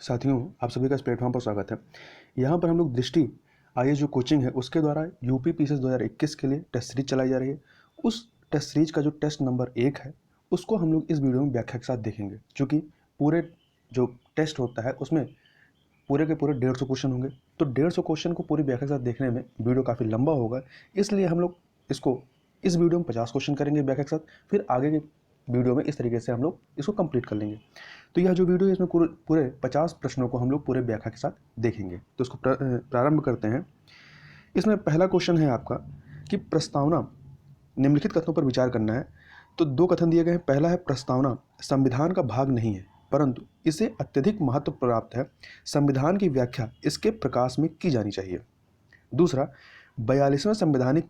साथियों, आप सभी का इस प्लेटफॉर्म पर स्वागत है। यहाँ पर हम लोग दृष्टि आईएएस जो कोचिंग है उसके द्वारा यूपी पीसीएस 2021 के लिए टेस्ट सीरीज चलाई जा रही है। उस टेस्ट सीरीज का जो टेस्ट नंबर 1 है उसको हम लोग इस वीडियो में व्याख्या के साथ देखेंगे। चूँकि पूरे जो टेस्ट होता है उसमें पूरे के पूरे 150 क्वेश्चन होंगे, तो 150 क्वेश्चन को पूरी व्याख्या के साथ देखने में वीडियो काफ़ी लंबा होगा। इसलिए हम लोग इसको इस वीडियो में 50 क्वेश्चन करेंगे व्याख्या के साथ, फिर आगे के वीडियो में इस तरीके से हम लोग इसको कंप्लीट कर लेंगे। तो यह जो वीडियो है इसमें पूरे 50 प्रश्नों को हम लोग पूरे व्याख्या के साथ देखेंगे। तो इसको प्रारंभ करते हैं। इसमें पहला क्वेश्चन है आपका कि प्रस्तावना निम्नलिखित कथनों पर विचार करना है। तो 2 कथन दिए गए हैं। पहला है प्रस्तावना संविधान का भाग नहीं है परंतु इसे अत्यधिक महत्व प्राप्त है। संविधान की व्याख्या इसके प्रकाश में की जानी चाहिए। दूसरा, 42वें संवैधानिक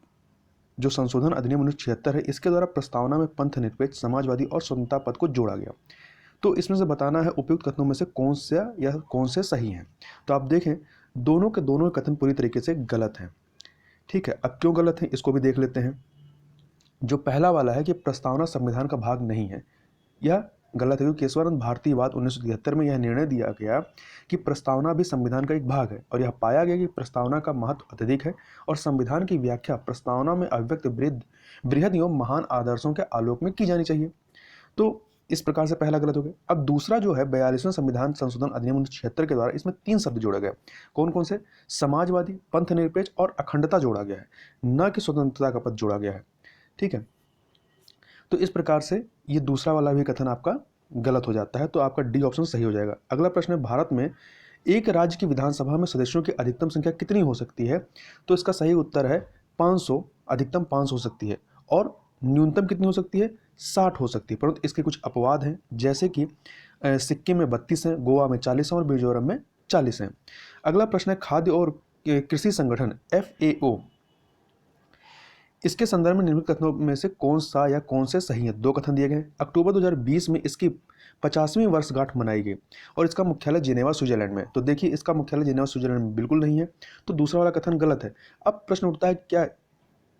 जो संशोधन अधिनियम 1976 है इसके द्वारा प्रस्तावना में पंथ निरपेक्ष, समाजवादी और स्वतंत्रता पद को जोड़ा गया। तो इसमें से बताना है उपयुक्त कथनों में से कौन सा या कौन से सही हैं। तो आप देखें, दोनों के दोनों कथन पूरी तरीके से गलत हैं। ठीक है, अब क्यों गलत है इसको भी देख लेते हैं। जो पहला वाला है कि प्रस्तावना संविधान का भाग नहीं है, यह गलत है क्योंकि केशवानंद भारतीयवाद 1973 में यह निर्णय दिया गया कि प्रस्तावना भी संविधान का एक भाग है और यह पाया गया कि प्रस्तावना का महत्व अत्यधिक है और संविधान की व्याख्या प्रस्तावना में अभिव्यक्त बृहद एवं महान आदर्शों के आलोक में की जानी चाहिए। तो इस प्रकार से पहला गलत हो गया। अब दूसरा जो है 42वें संविधान संशोधन अधिनियम 1976 के द्वारा इसमें 3 शब्द जोड़े गए। कौन कौन से? समाजवादी, पंथ निरपेक्ष और अखंडता जोड़ा गया है, न कि स्वतंत्रता का पद जोड़ा गया है। ठीक है, तो इस प्रकार से ये दूसरा वाला भी कथन आपका गलत हो जाता है। तो आपका डी ऑप्शन सही हो जाएगा। अगला प्रश्न है, भारत में एक राज्य की विधानसभा में सदस्यों की अधिकतम संख्या कितनी हो सकती है? तो इसका सही उत्तर है 500। अधिकतम 500 हो सकती है और न्यूनतम कितनी हो सकती है? 60 हो सकती है। परंतु इसके कुछ अपवाद हैं, जैसे कि सिक्किम में 32 हैं, गोवा में 40 हैं और मिजोरम में 40 हैं। अगला प्रश्न है, खाद्य और कृषि संगठन FAO इसके संदर्भ में निम्नलिखित कथनों में से कौन सा या कौन से सही है? 2 कथन दिए गए। अक्टूबर 2020 में इसकी 50वीं वर्षगांठ मनाई गई और इसका मुख्यालय जिनेवा स्विट्जरलैंड में। तो देखिए, इसका मुख्यालय जिनेवा स्विट्जरलैंड में बिल्कुल नहीं है, तो दूसरा वाला कथन गलत है। अब प्रश्न उठता है, क्या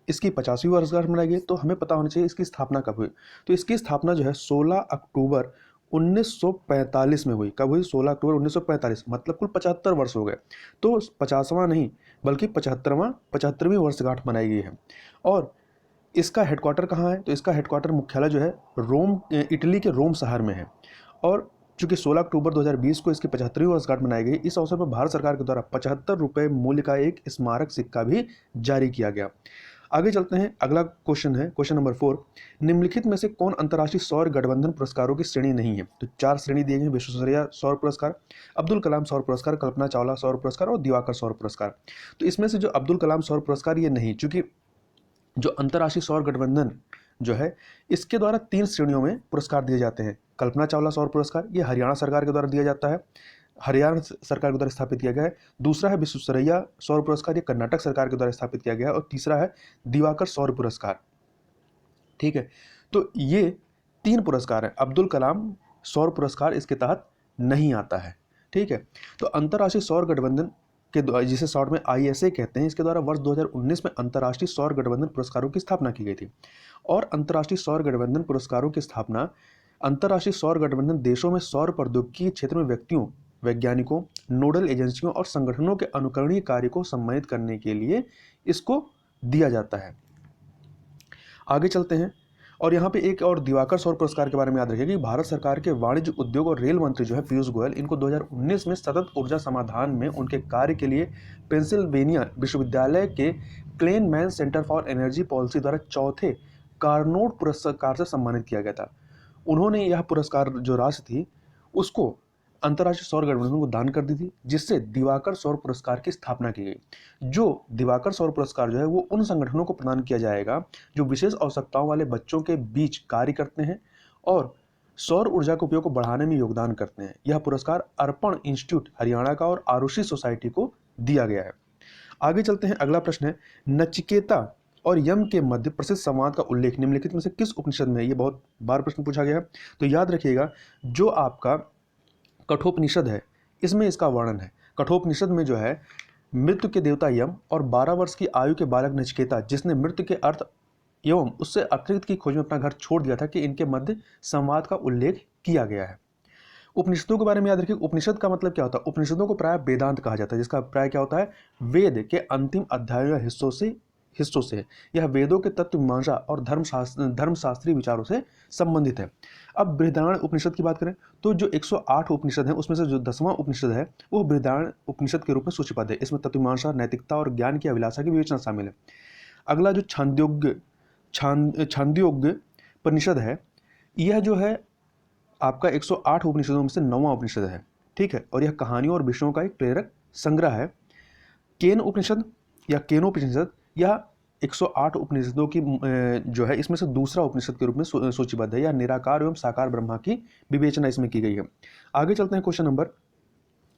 इसकी 50वीं वर्षगांठ मनाई गई? तो हमें पता होना चाहिए इसकी स्थापना कब हुई। तो इसकी स्थापना जो है 16 अक्टूबर 1945 में हुई। कब हुई? 16 अक्टूबर 1945। मतलब कुल 75 वर्ष हो गए। तो 50वां नहीं बल्कि 75वीं वर्षगांठ मनाई गई है। और इसका हेडक्वार्टर कहाँ है? तो इसका हेडक्वार्टर मुख्यालय जो है रोम, इटली के रोम शहर में है। और चूंकि 16 अक्टूबर 2020 को इसकी 75वीं वर्षगांठ मनाई गई, इस अवसर पर भारत सरकार के द्वारा 75 रुपये मूल्य का एक स्मारक सिक्का भी जारी किया गया। आगे चलते हैं। अगला क्वेश्चन है क्वेश्चन नंबर 4। निम्नलिखित में से कौन अंतर्राष्ट्रीय सौर गठबंधन पुरस्कारों की श्रेणी नहीं है? तो 4 श्रेणी दिए गए। विश्वेश्वरैया सौर पुरस्कार, अब्दुल कलाम सौर पुरस्कार, कल्पना चावला सौर पुरस्कार और दिवाकर सौर पुरस्कार। तो इसमें से जो अब्दुल कलाम सौर पुरस्कार ये नहीं, चूंकि जो अंतर्राष्ट्रीय सौर गठबंधन जो है इसके द्वारा 3 श्रेणियों में पुरस्कार दिए जाते हैं। कल्पना चावला सौर पुरस्कार ये हरियाणा सरकार के द्वारा दिया जाता है, हरियाणा सरकार के द्वारा स्थापित किया गया है। दूसरा है विश्वेश्वरैया सौर पुरस्कार, ये कर्नाटक सरकार के द्वारा स्थापित किया गया है। और तीसरा है दिवाकर सौर पुरस्कार। ठीक है, तो ये 3 पुरस्कार हैं। अब्दुल कलाम सौर पुरस्कार इसके तहत नहीं आता है। ठीक है, तो अंतर्राष्ट्रीय सौर गठबंधन के जिसे शॉर्ट में ISA कहते हैं, इसके द्वारा वर्ष 2019 में अंतर्राष्ट्रीय सौर गठबंधन पुरस्कारों की स्थापना की गई थी। और अंतर्राष्ट्रीय सौर गठबंधन पुरस्कारों की स्थापना अंतर्राष्ट्रीय सौर गठबंधन देशों में सौर प्रौद्योगिकी के क्षेत्र में व्यक्तियों, वैज्ञानिकों, नोडल एजेंसियों और संगठनों के अनुकरणीय कार्य को सम्मानित करने के लिए इसको दिया जाता है। आगे चलते हैं। और यहाँ पे एक और दिवाकर सौर पुरस्कार के बारे में याद रखिए कि भारत सरकार के वाणिज्य, उद्योग और रेल मंत्री जो है पीयूष गोयल, इनको 2019 में सतत ऊर्जा समाधान में उनके कार्य के लिए पेंसिल्वेनिया विश्वविद्यालय के क्लेनमैन सेंटर फॉर एनर्जी पॉलिसी द्वारा चौथे कार्नोट पुरस्कार से सम्मानित किया गया था। उन्होंने यह पुरस्कार जो राशि थी उसको अंतर्राष्ट्रीय सौर गठबंधन को दान कर दी थी, जिससे दिवाकर सौर पुरस्कार की स्थापना की गई। जो दिवाकर सौर पुरस्कार जो है वो उन संगठनों को प्रदान किया जाएगा जो विशेष आवश्यकताओं वाले बच्चों के बीच कार्य करते हैं और सौर ऊर्जा के उपयोग को बढ़ाने में योगदान करते हैं। यह पुरस्कार अर्पण इंस्टीट्यूट हरियाणा का और आरुषि सोसाइटी को दिया गया है। आगे चलते हैं। अगला प्रश्न है, नचिकेता और यम के मध्य प्रसिद्ध संवाद का उल्लेख निम्नलिखित में से किस उपनिषद में है? ये बहुत बार प्रश्न पूछा गया है। तो याद रखिएगा, जो आपका कठोपनिषद है इसमें इसका वर्णन है। कठोपनिषद में जो है मृत्यु के देवता यम और 12 वर्ष की आयु के बालक नचिकेता, जिसने मृत्यु के अर्थ एवं उससे अतिरिक्त की खोज में अपना घर छोड़ दिया था, कि इनके मध्य संवाद का उल्लेख किया गया है। उपनिषदों के बारे में याद रखिए, उपनिषद का मतलब क्या होता है? उपनिषदों को प्राय वेदांत कहा जाता है, जिसका प्राय क्या होता है? वेद के अंतिम अध्यायों या हिस्सों से है। यह वेदों के तत्व मीमांसा और धर्मशास्त्रीय विचारों से संबंधित है। अब बृहदारण्य उपनिषद की बात करें तो जो 108 उपनिषद हैं उसमें से जो 10वां उपनिषद है वो बृहदारण्य उपनिषद के रूप में सूचीबद्ध है। इसमें तत्व मीमांसा, नैतिकता और ज्ञान की अभिलाषा की विवेचना शामिल है। अगला जो छांदोग्य उपनिषद है, यह जो है आपका 108 उपनिषदों में से 9वां उपनिषद है, ठीक है, और यह कहानियों और विषयों का एक प्रेरक संग्रह है। केन उपनिषद या केनोपनिषद यह 108 उपनिषदों की जो है इसमें से दूसरा उपनिषद के रूप में सूचीबद्ध है। यह निराकार एवं साकार ब्रह्मा की विवेचना इसमें की गई है। आगे चलते हैं क्वेश्चन नंबर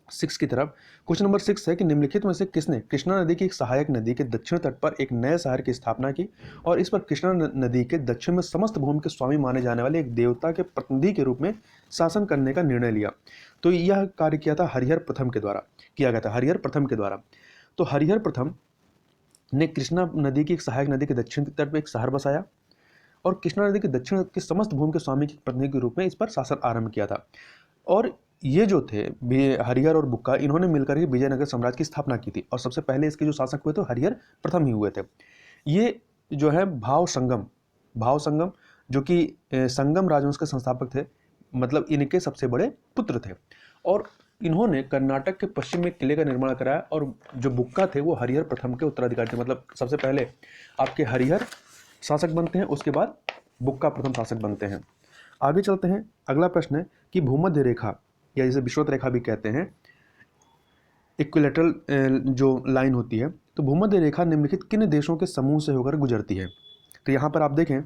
6 की तरफ। क्वेश्चन नंबर 6 है कि निम्नलिखित में से किसने कृष्णा नदी की एक सहायक नदी के दक्षिण तट पर एक नए शहर की स्थापना की और इस पर कृष्णा नदी के दक्षिण में समस्त भूमि के स्वामी माने जाने वाले एक देवता के प्रतिनिधि के रूप में शासन करने का निर्णय लिया? तो यह कार्य किया था हरिहर प्रथम के द्वारा किया गया था, हरिहर प्रथम के द्वारा। तो हरिहर प्रथम ने कृष्णा नदी की एक सहायक नदी के दक्षिण तट पर एक शहर बसाया और कृष्णा नदी के दक्षिण के समस्त भूमि के स्वामी के प्रतिनिधि के रूप में इस पर शासन आरंभ किया था। और ये जो थे हरिहर और बुक्का, इन्होंने मिलकर ही विजयनगर साम्राज्य की स्थापना की थी और सबसे पहले इसके जो शासक हुए थे हरिहर प्रथम ही हुए थे। ये जो है भाव संगम जो कि संगम राजवंश के संस्थापक थे, मतलब इनके सबसे बड़े पुत्र थे और इन्होंने कर्नाटक के पश्चिम में किले का निर्माण कराया और जो बुक्का थे वो हरिहर प्रथम के उत्तराधिकारी थे। मतलब सबसे पहले आपके हरिहर शासक बनते हैं, उसके बाद बुक्का प्रथम शासक बनते हैं। आगे चलते हैं। अगला प्रश्न है कि भूमध्य रेखा या जिसे विषुवत रेखा भी कहते हैं, इक्विलेटरल जो लाइन होती है, तो भूमध्य रेखा निम्नलिखित किन देशों के समूह से होकर गुजरती है? तो यहाँ पर आप देखें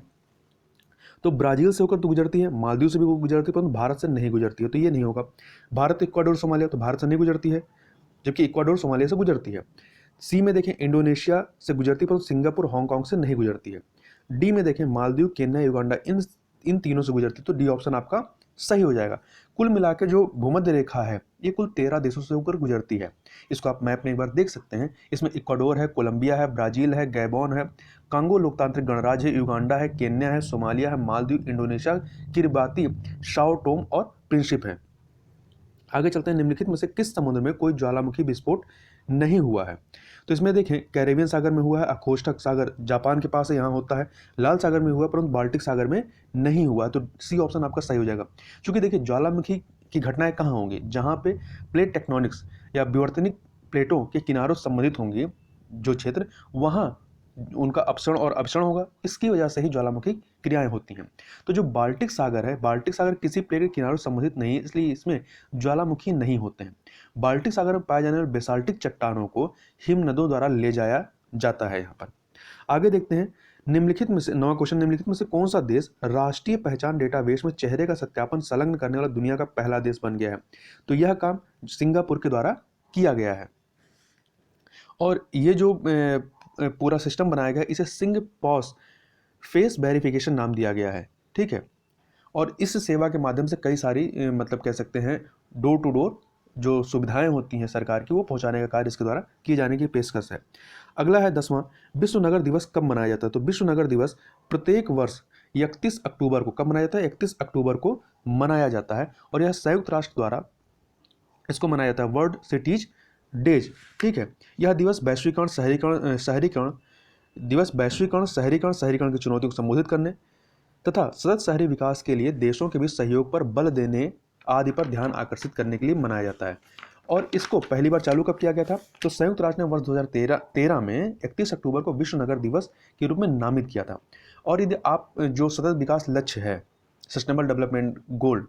तो ब्राजील से होकर तो गुजरती है, मालदीव से भी गुजरती है, परंतु भारत से नहीं गुजरती है। तो ये नहीं होगा। भारत, इक्वाडोर, सोमालिया, तो भारत से नहीं गुजरती है, जबकि इक्वाडोर सोमालिया से गुजरती है। सी में देखें इंडोनेशिया से गुजरती है, परंतु सिंगापुर, हांगकांग से नहीं गुजरती है। डी में देखें मालदीव, केन्या, युगांडा, इन तीनों से गुजरती है। तो डी ऑप्शन आपका सही हो जाएगा। कुल मिलाकर जो भूमध्य रेखा है ये कुल 13 देशों से होकर गुजरती है। इसको आप मैप में एक बार देख सकते हैं। इसमें इक्वाडोर है, कोलंबिया है, ब्राजील है, गैबोन है, कांगो लोकतांत्रिक गणराज्य है, युगांडा है, केन्या है, सोमालिया है, Maldives, Indonesia, Kiribati, Sao Tomé और प्रिंसिप है। आगे चलते हैं। निम्नलिखित में से किस समुद्र में कोई ज्वालामुखी विस्फोट नहीं हुआ है? तो इसमें देखें कैरेबियन सागर में हुआ है, अखोष्टक सागर जापान के पास है, यहाँ होता है, लाल सागर में हुआ परंतु बाल्टिक सागर में नहीं हुआ। तो सी ऑप्शन आपका सही हो जाएगा। क्योंकि देखिए ज्वालामुखी की घटनाएं कहाँ होंगी? जहाँ पे प्लेट टेक्टोनिक्स या विवर्तनिक प्लेटों के किनारों संबंधित होंगे जो क्षेत्र, वहाँ उनका अपसरण और अभिसरण होगा। इसकी वजह से ही ज्वालामुखी क्रियाएं होती हैं। तो जो बाल्टिक सागर है, बाल्टिक सागर किसी प्लेट के किनारों संबंधित नहीं है, इसलिए इसमें ज्वालामुखी नहीं होते हैं। बाल्टिक सागर में पाए जाने वाले बेसाल्टिक चट्टानों को हिम नदों द्वारा ले जाया जाता है। यहाँ पर आगे देखते हैं। निम्नलिखित में से नवा क्वेश्चन, निम्नलिखित में से कौन सा देश राष्ट्रीय पहचान डेटाबेस में चेहरे का सत्यापन संलग्न करने वाला दुनिया का पहला देश बन गया है? तो यह काम सिंगापुर के द्वारा किया गया है और ये जो पूरा सिस्टम बनाया गया इसे सिंग पॉस फेस वेरिफिकेशन नाम दिया गया है, ठीक है। और इस सेवा के माध्यम से कई सारी मतलब कह सकते हैं डोर टू डोर जो सुविधाएं होती हैं सरकार की, वो पहुंचाने का कार्य इसके द्वारा किए जाने की पेशकश है। अगला है 10वां, विश्व नगर दिवस कब मनाया जाता है? तो विश्व नगर दिवस प्रत्येक वर्ष 31 अक्टूबर को कब मनाया जाता है? 31 अक्टूबर को मनाया जाता है और यह संयुक्त राष्ट्र द्वारा इसको मनाया जाता है वर्ल्ड सिटीज डेज, ठीक है। यह दिवस वैश्वीकरण, शहरीकरण की चुनौतियों को संबोधित करने तथा सतत शहरी विकास के लिए देशों के बीच सहयोग पर बल देने आदि पर ध्यान आकर्षित करने के लिए मनाया जाता है। और इसको पहली बार चालू कब किया गया था? तो संयुक्त राष्ट्र ने वर्ष 2013 में 31 अक्टूबर को विश्व नगर दिवस के रूप में नामित किया था। और यदि आप जो सतत विकास लक्ष्य है, सस्टेनेबल डेवलपमेंट गोल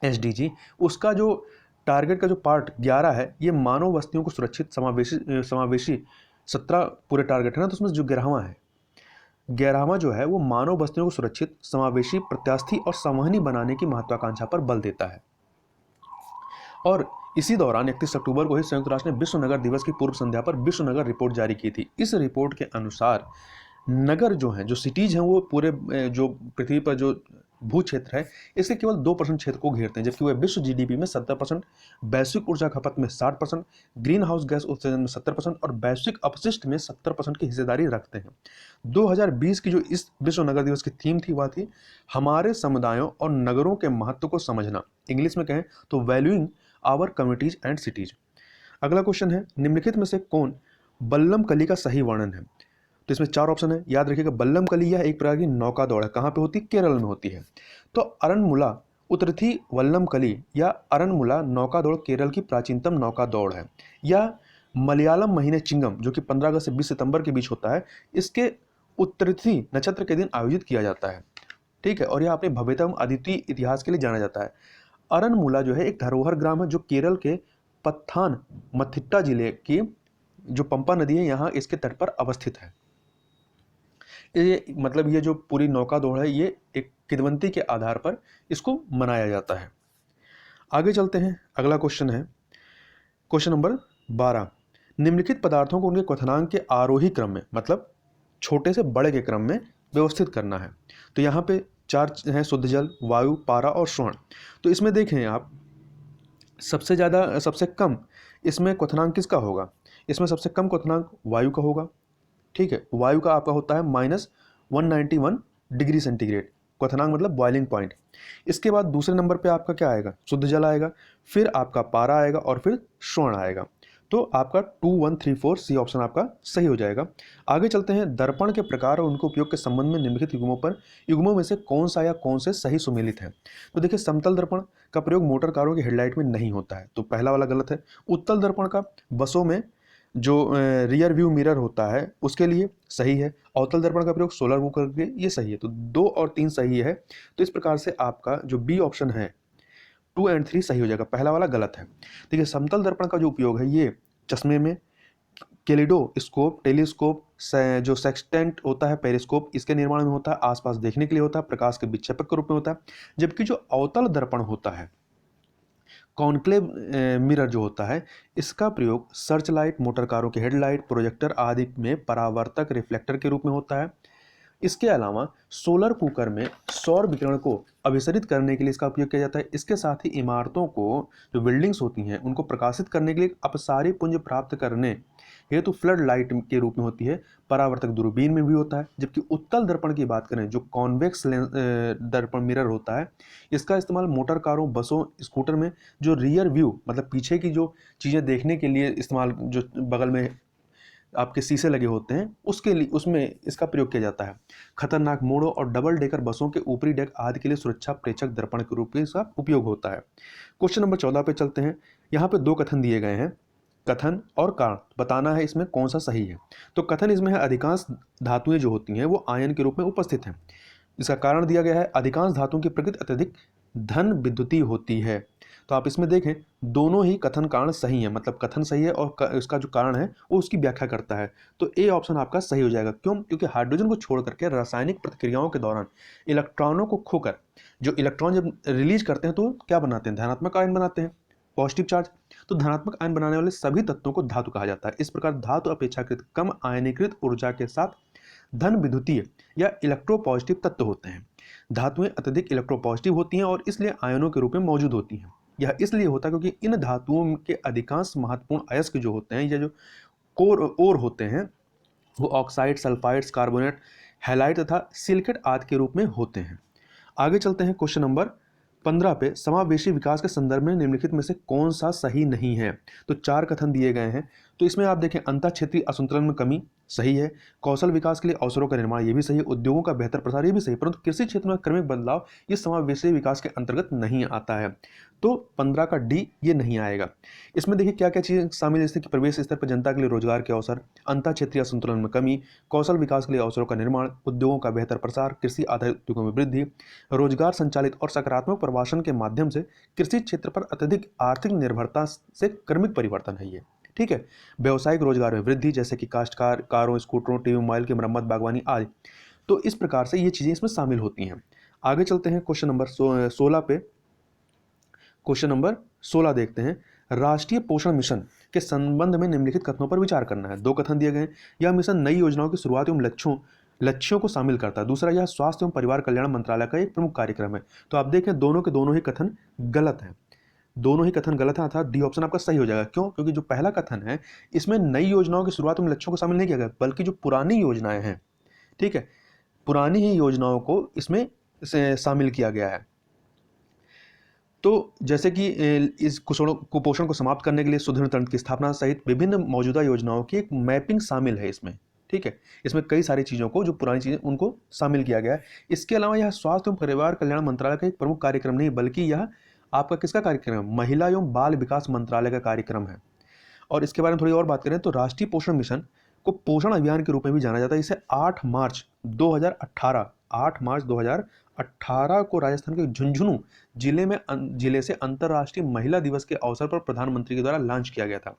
SDG, उसका जो टारगेट का जो पार्ट 11 है, ये मानव बस्तियों को सुरक्षित समावेशी 17 पूरे टारगेट है ना, तो उसमें जो 11वां जो है वो मानव बस्तियों को सुरक्षित, समावेशी, प्रत्यास्थी और संवहनी बनाने की महत्वाकांक्षा पर बल देता है। और इसी दौरान 31 अक्टूबर को ही संयुक्त राष्ट्र ने विश्व नगर दिवस की पूर्व संध्या पर विश्व नगर रिपोर्ट जारी की थी। इस रिपोर्ट के अनुसार नगर जो हैं, जो सिटीज हैं, वो पूरे जो पृथ्वी पर जो भू क्षेत्र है इसके केवल 2% क्षेत्र को घेरते हैं, जबकि वह विश्व जीडीपी में 70%, वैश्विक ऊर्जा खपत में 60%, ग्रीन हाउस गैस उत्सर्जन में 70% और वैश्विक अपशिष्ट में 70% की हिस्सेदारी रखते हैं। 2020 की जो इस विश्व नगर दिवस की थीम थी वह थी हमारे समुदायों और नगरों के महत्व को समझना, इंग्लिश में कहें तो valuing our communities and cities. अगला क्वेश्चन है, निम्नलिखित में से कौन बल्लम कली का सही वर्णन है? तो इसमें 4 ऑप्शन है, याद रखिएगा। बल्लम कली यह एक प्रकार की नौका दौड़ है, कहाँ पे होती है? केरल में होती है। तो अरनमुला उतरथी वल्लम कली या अरनमुला नौका दौड़ केरल की प्राचीनतम नौका दौड़ है। या मलयालम महीने चिंगम जो कि 15 अगस्त से 20 सितंबर के बीच होता है, इसके उत्तरार्थी नक्षत्र के दिन आयोजित किया जाता है। ठीक है, और यह अपने भव्यतम अद्वितीय इतिहास के लिए जाना जाता है। अरनमुला जो है एक धरोहर ग्राम है जो केरल के पत्थानमथिट्टा जिले की जो पंपा नदी है यहाँ इसके तट पर अवस्थित है। ये मतलब ये जो पूरी नौका दौड़ है ये एक किंवदंती के आधार पर इसको मनाया जाता है। आगे चलते हैं, अगला क्वेश्चन है क्वेश्चन नंबर 12। निम्नलिखित पदार्थों को उनके क्वथनांक के आरोही क्रम में, मतलब छोटे से बड़े के क्रम में व्यवस्थित करना है। तो यहाँ पे 4 हैं, शुद्ध जल, वायु, पारा और स्वर्ण। तो इसमें देखें आप, सबसे ज़्यादा सबसे कम इसमें क्वथनांक किसका होगा? इसमें सबसे कम क्वथनांक वायु का होगा। ठीक है, वायु का आपका होता है -191 डिग्री सेंटीग्रेड, क्वथनांक मतलब बॉइलिंग पॉइंट। इसके बाद दूसरे नंबर पे आपका क्या आएगा? शुद्ध जल आएगा, फिर आपका पारा आएगा और फिर स्वर्ण आएगा। तो आपका 2134 सी ऑप्शन आपका सही हो जाएगा। आगे चलते हैं, दर्पण के प्रकार और उनके उपयोग के संबंध में निम्नलिखित युग्मों में से कौन सा या कौन से सही सुमेलित है? तो देखिए, समतल दर्पण का प्रयोग मोटर कारों की हेडलाइट में नहीं होता है, तो पहला वाला गलत है। उत्तल दर्पण का बसों में जो रियर व्यू मिरर होता है उसके लिए सही है। अवतल दर्पण का प्रयोग सोलर बुक करके, ये सही है। तो 2 और 3 सही है। तो इस प्रकार से आपका जो बी ऑप्शन है 2 और 3 सही हो जाएगा, पहला वाला गलत है। देखिए, समतल दर्पण का जो उपयोग है ये चश्मे में, कैलिडोस्कोप, टेलीस्कोप, जो सेक्सटेंट होता है, पेरिस्कोप, इसके निर्माण में होता है, आसपास देखने के लिए होता है, प्रकाश के विक्षेपक के रूप में होता है। जबकि जो अवतल दर्पण होता है, कॉन्क्लेव मिरर जो होता है, इसका प्रयोग सर्च लाइट, मोटर कारों की हेडलाइट, प्रोजेक्टर आदि में परावर्तक रिफ्लेक्टर के रूप में होता है। इसके अलावा सोलर कुकर में सौर विकिरण को अभिसरित करने के लिए इसका उपयोग किया जाता है। इसके साथ ही इमारतों को, जो बिल्डिंग्स होती हैं, उनको प्रकाशित करने के लिए अपसारी पुंज प्राप्त करने हेतु फ्लड लाइट के रूप में होती है। परावर्तक दूरबीन में भी होता है। जबकि उत्तल दर्पण की बात करें, जो कॉन्वेक्स दर्पण मिरर होता है, इसका इस्तेमाल मोटर कारों, बसों, स्कूटर में जो रियर व्यू मतलब पीछे की जो चीज़ें देखने के लिए इस्तेमाल, जो बगल में आपके शीशे लगे होते हैं, उसके लिए उसमें इसका प्रयोग किया जाता है। खतरनाक मोड़ों और डबल डेकर बसों के ऊपरी डेक आदि के लिए सुरक्षा प्रेक्षक दर्पण के रूप में इसका उपयोग होता है। क्वेश्चन नंबर 14 पे चलते हैं। यहाँ पे 2 कथन दिए गए हैं, कथन और कारण बताना है इसमें कौन सा सही है। तो कथन इसमें है अधिकांश धातुएं जो होती हैं वो आयन के रूप में उपस्थित हैं। इसका कारण दिया गया है अधिकांश धातुओं की प्रकृति अत्यधिक धन विद्युतीय होती है। तो आप इसमें देखें, दोनों ही कथन कारण सही है, मतलब कथन सही है और इसका जो कारण है वो उसकी व्याख्या करता है। तो ए ऑप्शन आपका सही हो जाएगा। क्यों? क्योंकि हाइड्रोजन को छोड़ करके रासायनिक प्रतिक्रियाओं के दौरान इलेक्ट्रॉनों को खोकर जो इलेक्ट्रॉन जब रिलीज करते हैं तो क्या बनाते हैं? धनात्मक आयन बनाते हैं, पॉजिटिव चार्ज। तो धनात्मक आयन बनाने वाले सभी तत्वों को धातु कहा जाता है। इस प्रकार धातु अपेक्षाकृत कम आयनीकृत ऊर्जा के साथ धन विद्युतीय या इलेक्ट्रोपॉजिटिव तत्व होते हैं। धातुएं अत्यधिक इलेक्ट्रोपॉजिटिव होती हैं और इसलिए आयनों के रूप में मौजूद होती हैं। यह इसलिए होता है क्योंकि इन धातुओं के अधिकांश महत्वपूर्ण अयस्क जो होते हैं या जो कोर होते हैं वो ऑक्साइड, सल्फाइड्स, कार्बोनेट, हैलाइड तथा सिलिकेट आदि के रूप में होते हैं। आगे चलते हैं क्वेश्चन नंबर 15 पे, समावेशी विकास के संदर्भ में निम्नलिखित में से कौन सा सही नहीं है? तो 4 कथन दिए गए हैं। तो इसमें आप देखें, अंतर क्षेत्रीय असंतुलन में कमी सही है, कौशल विकास के लिए अवसरों का निर्माण ये भी सही है, उद्योगों का बेहतर प्रसार ये भी सही, परंतु कृषि क्षेत्र में क्रमिक बदलाव ये समावेशी विकास के अंतर्गत नहीं आता है। तो 15 का डी ये नहीं आएगा। इसमें देखिए क्या क्या चीज़ें शामिल है, जैसे कि प्रवेश स्तर पर जनता के लिए रोजगार के अवसर, अंतर क्षेत्रीय असंतुलन में कमी, कौशल विकास के लिए अवसरों का निर्माण, उद्योगों का बेहतर प्रसार, कृषि आधारित उद्योगों में वृद्धि, रोजगार संचालित और सकारात्मक प्रवासन के माध्यम से कृषि क्षेत्र पर अत्यधिक आर्थिक निर्भरता से क्रमिक परिवर्तन है ये। ठीक है, व्यावसायिक रोजगार में वृद्धि, जैसे कि काश्तकार, कारों, स्कूटरों, टीवी मोबाइल की मरम्मत, बागवानी आदि। तो इस प्रकार से ये चीज़ें इसमें शामिल होती हैं। आगे चलते हैं क्वेश्चन नंबर 16 पे। क्वेश्चन नंबर 16 देखते हैं, राष्ट्रीय पोषण मिशन के संबंध में निम्नलिखित कथनों पर विचार करना है। 2 कथन दिए गए हैं। यह मिशन नई योजनाओं की शुरुआत एवं लक्ष्यों लक्ष्यों को शामिल करता है। दूसरा, यह स्वास्थ्य एवं परिवार कल्याण मंत्रालय का एक प्रमुख कार्यक्रम है। तो आप देखें दोनों के दोनों ही कथन गलत हैं, दोनों ही कथन गलत है, अर्थात डी ऑप्शन आपका सही हो जाएगा। क्यों? क्योंकि जो पहला कथन है इसमें नई योजनाओं की शुरुआत में लक्ष्यों को शामिल नहीं किया गया, बल्कि जो पुरानी योजनाएं हैं, ठीक है, पुरानी ही योजनाओं को इसमें शामिल किया गया है। तो जैसे कि इस कुपोषण को समाप्त करने के लिए सुदृढ़ तंत्र की स्थापना सहित विभिन्न मौजूदा योजनाओं की एक मैपिंग शामिल है इसमें, ठीक है। इसमें कई सारी चीज़ों को, जो पुरानी चीज़ें, उनको शामिल किया गया है। इसके अलावा यह स्वास्थ्य एवं परिवार कल्याण मंत्रालय का एक प्रमुख कार्यक्रम नहीं, बल्कि यह आपका किसका कार्यक्रम है? महिला एवं बाल विकास मंत्रालय का कार्यक्रम है। और इसके बारे में थोड़ी और बात करें तो राष्ट्रीय पोषण मिशन को पोषण अभियान के रूप में भी जाना जाता है। इसे 8 मार्च 2018 को राजस्थान के झुंझुनू जिले से अंतर्राष्ट्रीय महिला दिवस के अवसर पर प्रधानमंत्री के द्वारा लॉन्च किया गया था,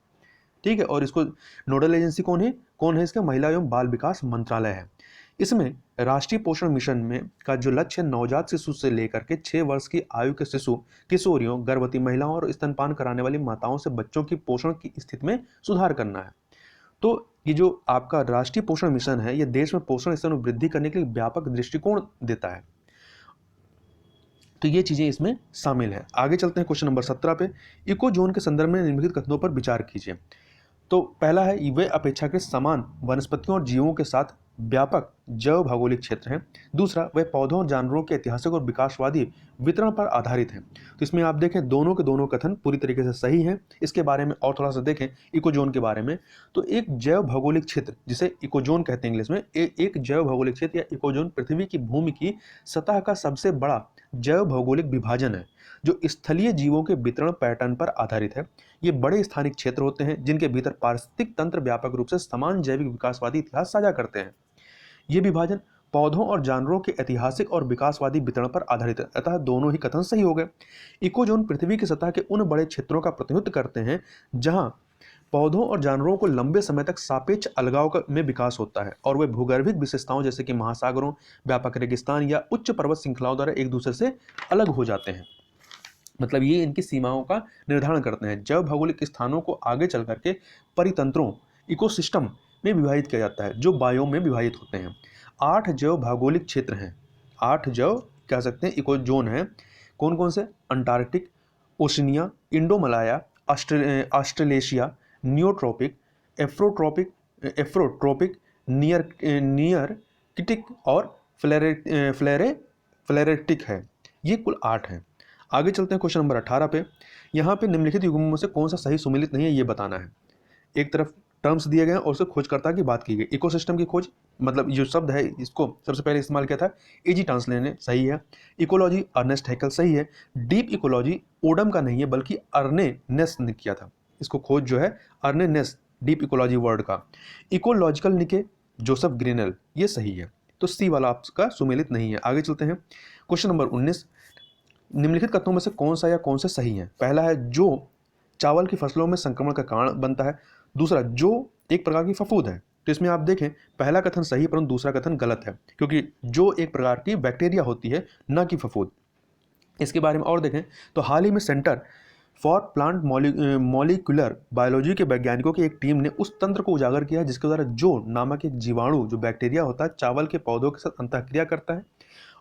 ठीक है। और इसको नोडल एजेंसी कौन है इसका? महिला एवं बाल विकास मंत्रालय है। इसमें राष्ट्रीय पोषण मिशन में का जो लक्ष्य नवजात शिशु से लेकर के 6 वर्ष की आयु के शिशु, किशोरियों, गर्भवती महिलाओं और स्तनपान कराने वाली माताओं से बच्चों की पोषण की स्थिति में सुधार करना है। तो ये जो आपका राष्ट्रीय पोषण मिशन है, ये देश में पोषण स्तर में वृद्धि करने के लिए व्यापक दृष्टिकोण देता है। तो ये चीजें इसमें शामिल है। आगे चलते हैं क्वेश्चन नंबर 17 पे। इको जोन के संदर्भ में निम्नलिखित कथनों पर विचार कीजिए। तो पहला है, वे अपेक्षाकृत समान वनस्पतियों और जीवों के साथ व्यापक जैव भौगोलिक क्षेत्र हैं। दूसरा, वे पौधों और जानवरों के ऐतिहासिक और विकासवादी वितरण पर आधारित हैं। तो इसमें आप देखें दोनों के दोनों कथन पूरी तरीके से सही हैं। इसके बारे में और थोड़ा सा देखें इकोजोन के बारे में। तो एक जैव भौगोलिक क्षेत्र, जिसे इकोजोन कहते हैं इंग्लिश में, एक जैव भौगोलिक क्षेत्र या इकोजोन पृथ्वी की भूमि की सतह का सबसे बड़ा जैव भौगोलिक विभाजन है, जो स्थलीय जीवों के वितरण पैटर्न पर आधारित है। ये बड़े स्थानिक क्षेत्र होते हैं जिनके भीतर पारिस्थितिक तंत्र व्यापक रूप से समान जैविक विकासवादी इतिहास साझा करते हैं। ये विभाजन पौधों और जानवरों के ऐतिहासिक और विकासवादी वितरण पर आधारित है, अतः दोनों ही कथन सही हो गए। इकोजोन पृथ्वी की सतह के उन बड़े क्षेत्रों का प्रतिनिधित्व करते हैं जहां पौधों और जानवरों को लंबे समय तक सापेक्ष अलगाव में विकास होता है और वे भूगर्भिक विशेषताओं जैसे कि महासागरों, व्यापक रेगिस्तान या उच्च पर्वत श्रृंखलाओं द्वारा एक दूसरे से अलग हो जाते हैं। मतलब ये इनकी सीमाओं का निर्धारण करते हैं। जैव भौगोलिक स्थानों को आगे चल करके परितंत्रों, इकोसिस्टम में विभाजित किया जाता है, जो बायोम में विभाजित होते हैं। 8 जैव भौगोलिक क्षेत्र हैं, 8 जैव कह सकते हैं इकोजोन हैं। कौन कौन से? अंटार्कटिक, ओशिनिया, इंडोमलाया, ऑस्ट्रेलेशिया, नियोट्रॉपिक, एफ्रोट्रॉपिक, नियरकिटिक और फ्लेरेटिक है। ये कुल 8 हैं। आगे चलते हैं क्वेश्चन नंबर 18 पे। यहाँ पे निम्नलिखित युग्मों में से कौन सा सही सुमेलित नहीं है ये बताना है। एक तरफ टर्म्स दिए गए हैं और उससे खोजकर्ता की बात की गई। इकोसिस्टम की खोज, मतलब जो शब्द है इसको सबसे पहले इस्तेमाल किया था एजी टांसले ने, सही है। इकोलॉजी अर्नेस्ट हैकेल, सही है। डीप इकोलॉजी ओडम का नहीं है बल्कि अर्ने नेस ने किया था। इसको खोज जो है अर्ने नेस, डीप इकोलॉजी वर्ड का। इकोलॉजिकल निके, जोसेफ ग्रेनेल, ये सही है। तो सी वाला आपका सुमेलित नहीं है। आगे चलते हैं क्वेश्चन नंबर 19। निम्नलिखित कथनों में से कौन सा या कौन से सही है? पहला है, जो चावल की फसलों में संक्रमण का कारण बनता है। दूसरा, जो एक प्रकार की फफूंद है। तो इसमें आप देखें पहला कथन सही परंतु दूसरा कथन गलत है, क्योंकि जो एक प्रकार की बैक्टीरिया होती है, न कि फफूंद। इसके बारे में और देखें तो हाल ही में centre for plant molecular biology के वैज्ञानिकों की एक टीम ने उस तंत्र को उजागर किया है जिसके द्वारा जो नामक एक जीवाणु, जो बैक्टीरिया होता है, चावल के पौधों के साथ अंतःक्रिया करता है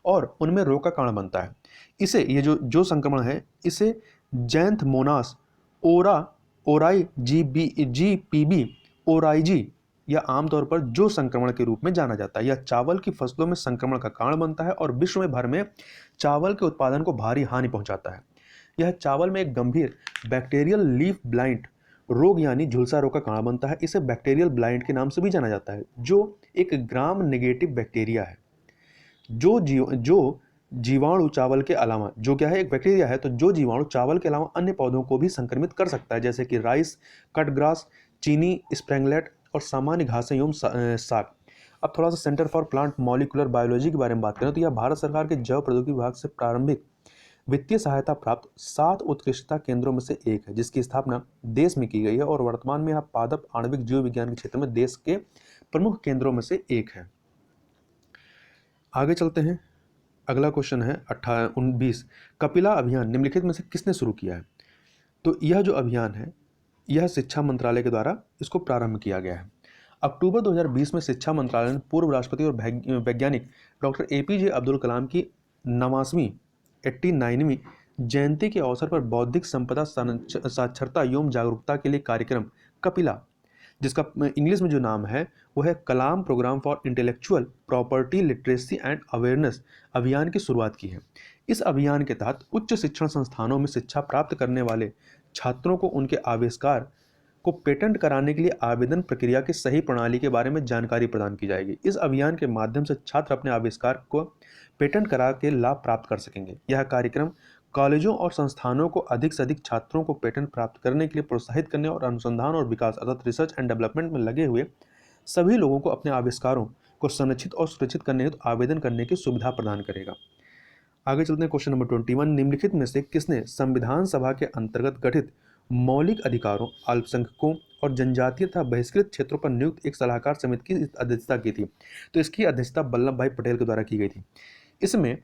और उनमें रोग का कारण बनता है। इसे ये जो संक्रमण है, इसे जैंथमोनास ओराई जीपीबी ओराइजी या आमतौर पर जो संक्रमण के रूप में जाना जाता है। यह चावल की फसलों में संक्रमण का कारण बनता है और विश्व में भर में चावल के उत्पादन को भारी हानि पहुंचाता है। यह चावल में एक गंभीर बैक्टीरियल लीफ ब्लाइट रोग यानी झुलसा रोग का कारण बनता है। इसे बैक्टीरियल ब्लाइट के नाम से भी जाना जाता है, जो एक ग्राम नेगेटिव बैक्टीरिया है। जो जीवाणु चावल के अलावा, जो क्या है, एक बैक्टीरिया है, तो जो जीवाणु चावल के अलावा अन्य पौधों को भी संक्रमित कर सकता है, जैसे कि राइस, कटग्रास, चीनी, स्प्रैंगलेट और सामान्य घासें एवं साग। अब थोड़ा सा centre for plant molecular biology के बारे में बात करें तो यह भारत सरकार के जैव प्रौद्योगिकी विभाग से प्रारंभिक वित्तीय सहायता प्राप्त 7 उत्कृष्टता केंद्रों में से एक है, जिसकी स्थापना देश में की गई है और वर्तमान में यह पादप आणविक जीव विज्ञान के क्षेत्र में देश के प्रमुख केंद्रों में से एक है। आगे चलते हैं। अगला क्वेश्चन है 19। कपिला अभियान निम्नलिखित में से किसने शुरू किया है? तो यह जो अभियान है, यह शिक्षा मंत्रालय के द्वारा इसको प्रारंभ किया गया है। अक्टूबर 2020 में शिक्षा मंत्रालय ने पूर्व राष्ट्रपति और वैज्ञानिक डॉक्टर एपीजे अब्दुल कलाम की 89वीं जयंती के अवसर पर बौद्धिक संपदा साक्षरता एवं जागरूकता के लिए कार्यक्रम कपिला, जिसका इंग्लिश में जो नाम है वो है Kalam program for intellectual property literacy and awareness अभियान की शुरुआत की है। इस अभियान के तहत उच्च शिक्षण संस्थानों में शिक्षा प्राप्त करने वाले छात्रों को उनके आविष्कार को पेटेंट कराने के लिए आवेदन प्रक्रिया की सही प्रणाली के बारे में जानकारी प्रदान की जाएगी। इस अभियान के माध्यम से छात्र अपने आविष्कार को पेटेंट करा के लाभ प्राप्त कर सकेंगे। यह कार्यक्रम कॉलेजों और संस्थानों को अधिक से अधिक छात्रों को पेटेंट प्राप्त करने के लिए प्रोत्साहित करने और अनुसंधान और विकास अर्थात रिसर्च एंड डेवलपमेंट में लगे हुए सभी लोगों को अपने आविष्कारों को संरक्षित और सुरक्षित करने हेतु आवेदन करने की सुविधा प्रदान करेगा। आगे चलते हैं क्वेश्चन नंबर 21। निम्नलिखित में से किसने संविधान सभा के अंतर्गत गठित मौलिक अधिकारों, अल्पसंख्यकों और जनजातीय तथा बहिष्कृत क्षेत्रों पर नियुक्त एक सलाहकार समिति की अध्यक्षता की थी? तो इसकी अध्यक्षता वल्लभ भाई पटेल के द्वारा की गई थी। इसमें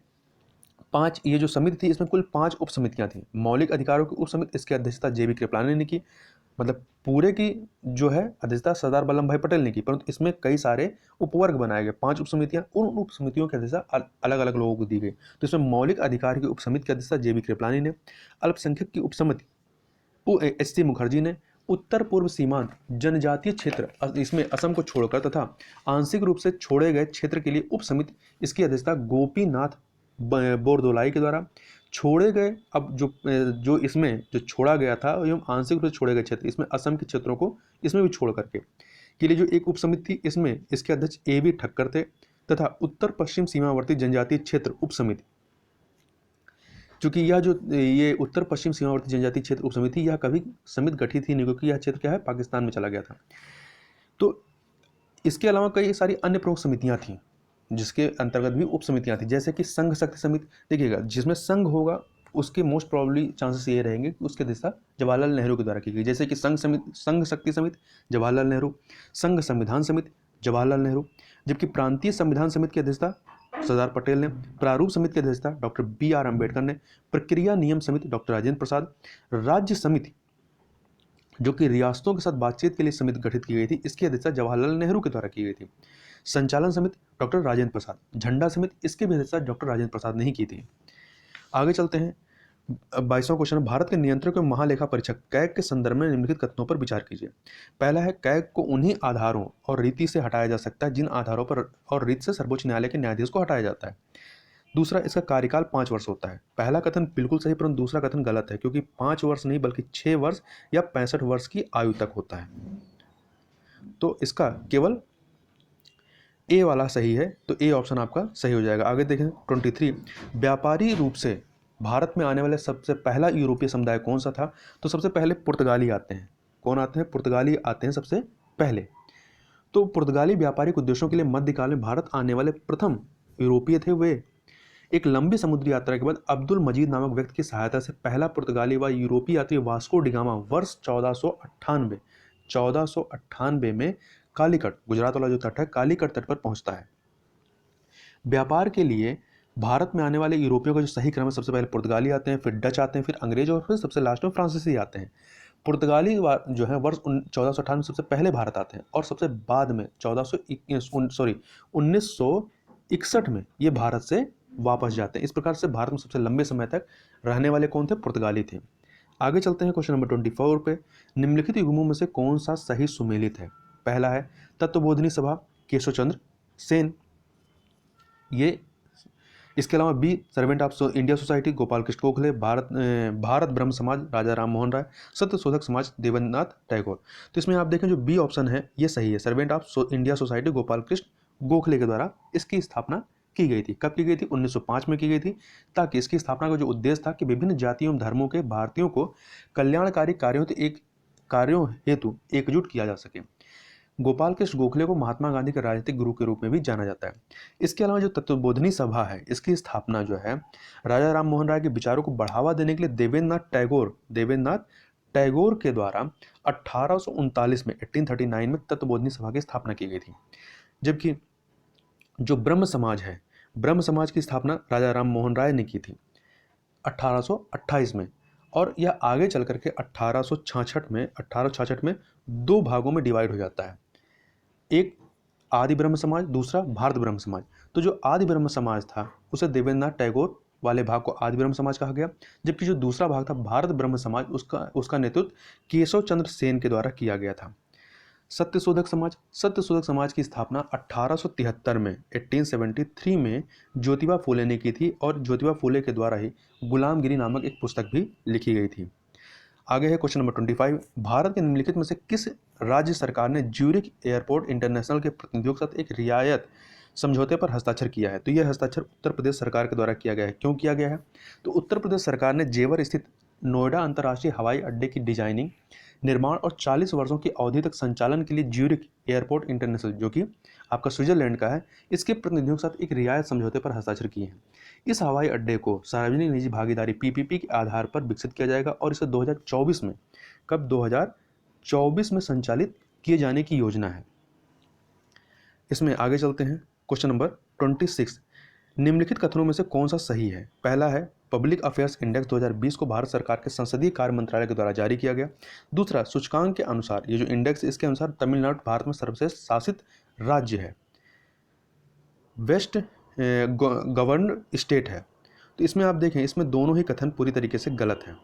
ये जो समिति थी इसमें कुल 5 उप समितियां थी। मौलिक अधिकारों की उप समिति, इसकी अध्यक्षता जेबी कृपलानी ने की। मतलब पूरे की जो है अध्यक्षता सरदार वल्लभ भाई पटेल ने की, परंतु इसमें कई सारे उपवर्ग बनाए गए, 5 उप समितियां। उन उप समितियों की अध्यक्षता अलग अलग लोगों को दी गई। तो इसमें मौलिक अधिकार की उप समिति की अध्यक्षता जेबी कृपलानी ने, अल्पसंख्यक की उप समिति एस.सी. मुखर्जी ने, उत्तर पूर्व सीमांत जनजातीय क्षेत्र इसमें असम को छोड़कर तथा आंशिक रूप से छोड़े गए क्षेत्र के लिए उप समिति, इसकी अध्यक्षता गोपीनाथ बोरदोलाई के द्वारा। छोड़े गए, अब जो इसमें जो छोड़ा गया था एवं आंशिक रूप से छोड़े गए क्षेत्र, इसमें असम के क्षेत्रों को इसमें भी छोड़ करके के लिए जो एक उप समिति थी, इसमें इसके अध्यक्ष ए.बी. ठक्कर थे तथा उत्तर पश्चिम सीमावर्ती जनजातीय क्षेत्र उप समिति, चूंकि ये उत्तर पश्चिम सीमावर्ती जनजातीय क्षेत्र उप समिति यह कभी समिति गठित ही नहीं, क्योंकि यह क्षेत्र क्या है, पाकिस्तान में चला गया था। तो इसके अलावा कई सारी अन्य प्रमुख समितियां थीं जिसके अंतर्गत भी उप समितियां थी, जैसे कि संघ शक्ति समिति। देखिएगा, जिसमें संघ होगा उसके मोस्ट प्रॉब्ली चांसेस ये रहेंगे कि उसकी अध्यक्षता जवाहरलाल नेहरू के द्वारा की गई, जैसे कि संघ शक्ति समिति जवाहरलाल नेहरू, संघ संविधान समिति जवाहरलाल नेहरू, जबकि प्रांतीय संविधान समिति की अध्यक्षता सरदार पटेल ने, प्रारूप समिति की अध्यक्षता डॉक्टर बी.आर. अम्बेडकर ने, प्रक्रिया नियम समिति डॉक्टर राजेंद्र प्रसाद, राज्य समिति जो कि रियासतों के साथ बातचीत के लिए समिति गठित की गई थी, इसकी अध्यक्षता जवाहरलाल नेहरू के द्वारा की गई थी, संचालन समिति डॉक्टर राजेंद्र प्रसाद, झंडा समिति इसकी भी अध्यक्षता डॉक्टर राजेंद्र प्रसाद ने ही की थी। आगे चलते हैं, 22वां क्वेश्चन, भारत के नियंत्रक एवं महालेखा परीक्षक कैग के संदर्भ में निम्नलिखित कथनों पर विचार कीजिए। पहला है, कैग को उन्हीं आधारों और रीति से हटाया जा सकता है जिन आधारों पर और रीति से सर्वोच्च न्यायालय के न्यायाधीश को हटाया जाता है। दूसरा, इसका कार्यकाल 5 वर्ष होता है। पहला कथन बिल्कुल सही, परंतु दूसरा कथन गलत है, क्योंकि 5 वर्ष नहीं बल्कि 6 वर्ष या 65 वर्ष की आयु तक होता है। तो इसका केवल ए वाला सही है, तो ए ऑप्शन आपका सही हो जाएगा। आगे देखें 23, व्यापारी रूप से भारत में आने वाले सबसे पहला यूरोपीय समुदाय कौन सा था? तो सबसे पहले पुर्तगाली आते हैं। कौन आते हैं? पुर्तगाली आते हैं सबसे पहले। तो पुर्तगाली व्यापारिक उद्देश्यों के लिए मध्यकाल में भारत आने वाले प्रथम यूरोपीय थे। वे एक लंबी समुद्री यात्रा के बाद अब्दुल मजीद नामक व्यक्ति की सहायता से पहला पुर्तगाली व यूरोपीय यात्री वास्को डिगामा वर्ष 1498 में कालीकट, गुजरात वाला जो तट है, कालीकट तट पर पहुंचता है। व्यापार के लिए भारत में आने वाले यूरोपियों का जो सही क्रम है, सबसे पहले पुर्तगाली आते हैं, फिर डच आते हैं, फिर अंग्रेज और फिर सबसे लास्ट में फ्रांसीसी आते हैं। पुर्तगाली जो है वर्ष 1458 में सबसे पहले भारत आते हैं और सबसे बाद में 1961 में ये भारत से वापस जाते हैं। इस प्रकार से भारत में सबसे लंबे समय तक रहने वाले कौन थे? पुर्तगाली थे। आगे चलते हैं क्वेश्चन नंबर 24 पे, निम्नलिखित युग्मों में से कौन सा सही सुमेलित है? पहला है तत्वबोधिनी सभा केशव चंद्र सेन, ये। इसके अलावा B, servant of India society Gopal Krishna Gokhale, Bharat Brahmo Samaj राजा राम मोहन राय, सत्य शोधक समाज देवेंद्रनाथ टैगोर। तो इसमें आप देखें जो बी ऑप्शन है ये सही है, servant of India society Gopal Krishna Gokhale के द्वारा इसकी स्थापना की गई थी। कब की गई थी? 1905 में की गई थी, ताकि इसकी स्थापना का जो उद्देश्य था कि विभिन्न जातियों एवं धर्मों के भारतीयों को कल्याणकारी कार्यों हेतु एकजुट किया जा सके। गोपाल कृष्ण गोखले को महात्मा गांधी के राजनीतिक गुरु के रूप में भी जाना जाता है। इसके अलावा जो तत्वबोधिनी सभा है, इसकी स्थापना जो है राजा राम मोहन राय के विचारों को बढ़ावा देने के लिए देवेंद्रनाथ टैगोर के द्वारा 1839 में तत्वबोधिनी सभा की स्थापना की गई थी। जबकि जो ब्रह्म समाज की स्थापना राजा राम मोहन राय ने की थी 1828 में, और यह आगे चल करके 1866 में 2 भागों में डिवाइड हो जाता है। एक आदि ब्रह्म समाज, दूसरा भारत ब्रह्म समाज। तो जो आदि ब्रह्म समाज था उसे देवेंद्रनाथ टैगोर वाले भाग को आदि ब्रह्म समाज कहा गया, जबकि जो दूसरा भाग था भारत ब्रह्म समाज उसका उसका नेतृत्व केशव चंद्र सेन के द्वारा किया गया था। सत्यशोधक समाज, सत्यशोधक समाज की स्थापना 1873 में 1873 में ज्योतिबा फूले ने की थी और ज्योतिबा फूले के द्वारा ही गुलामगिरी नामक एक पुस्तक भी लिखी गई थी। आगे है क्वेश्चन नंबर 25, भारत के निम्नलिखित में से किस राज्य सरकार ने ज्यूरिख एयरपोर्ट इंटरनेशनल के प्रतिनिधियों के साथ एक रियायत समझौते पर हस्ताक्षर किया है? तो यह हस्ताक्षर उत्तर प्रदेश सरकार के द्वारा किया गया है। क्यों किया गया है? तो उत्तर प्रदेश सरकार ने जेवर स्थित नोएडा अंतर्राष्ट्रीय हवाई अड्डे की डिजाइनिंग, निर्माण और 40 वर्षों की अवधि तक संचालन के लिए ज्यूरिख एयरपोर्ट इंटरनेशनल, जो कि आपका स्विट्जरलैंड का है, इसके प्रतिनिधियों के साथ एक रियायत समझौते पर हस्ताक्षर किए हैं। इस हवाई अड्डे को सार्वजनिक निजी भागीदारी पीपीपी के आधार पर विकसित किया जाएगा और इसे 2024 में, कब, 2024 में संचालित किए जाने की योजना है। इसमें आगे चलते हैं। क्वेश्चन नंबर 26, निम्नलिखित कथनों में से कौन सा सही है? पहला है पब्लिक अफेयर्स इंडेक्स 2020 को भारत सरकार के संसदीय कार्य मंत्रालय के द्वारा जारी किया गया। दूसरा, सूचकांक के अनुसार, ये जो इंडेक्स है इसके अनुसार तमिलनाडु भारत में सर्वश्रेष्ठ शासित राज्य है, वेस्ट गवर्नड स्टेट है। तो इसमें आप देखें, इसमें दोनों ही कथन पूरी तरीके से गलत हैं।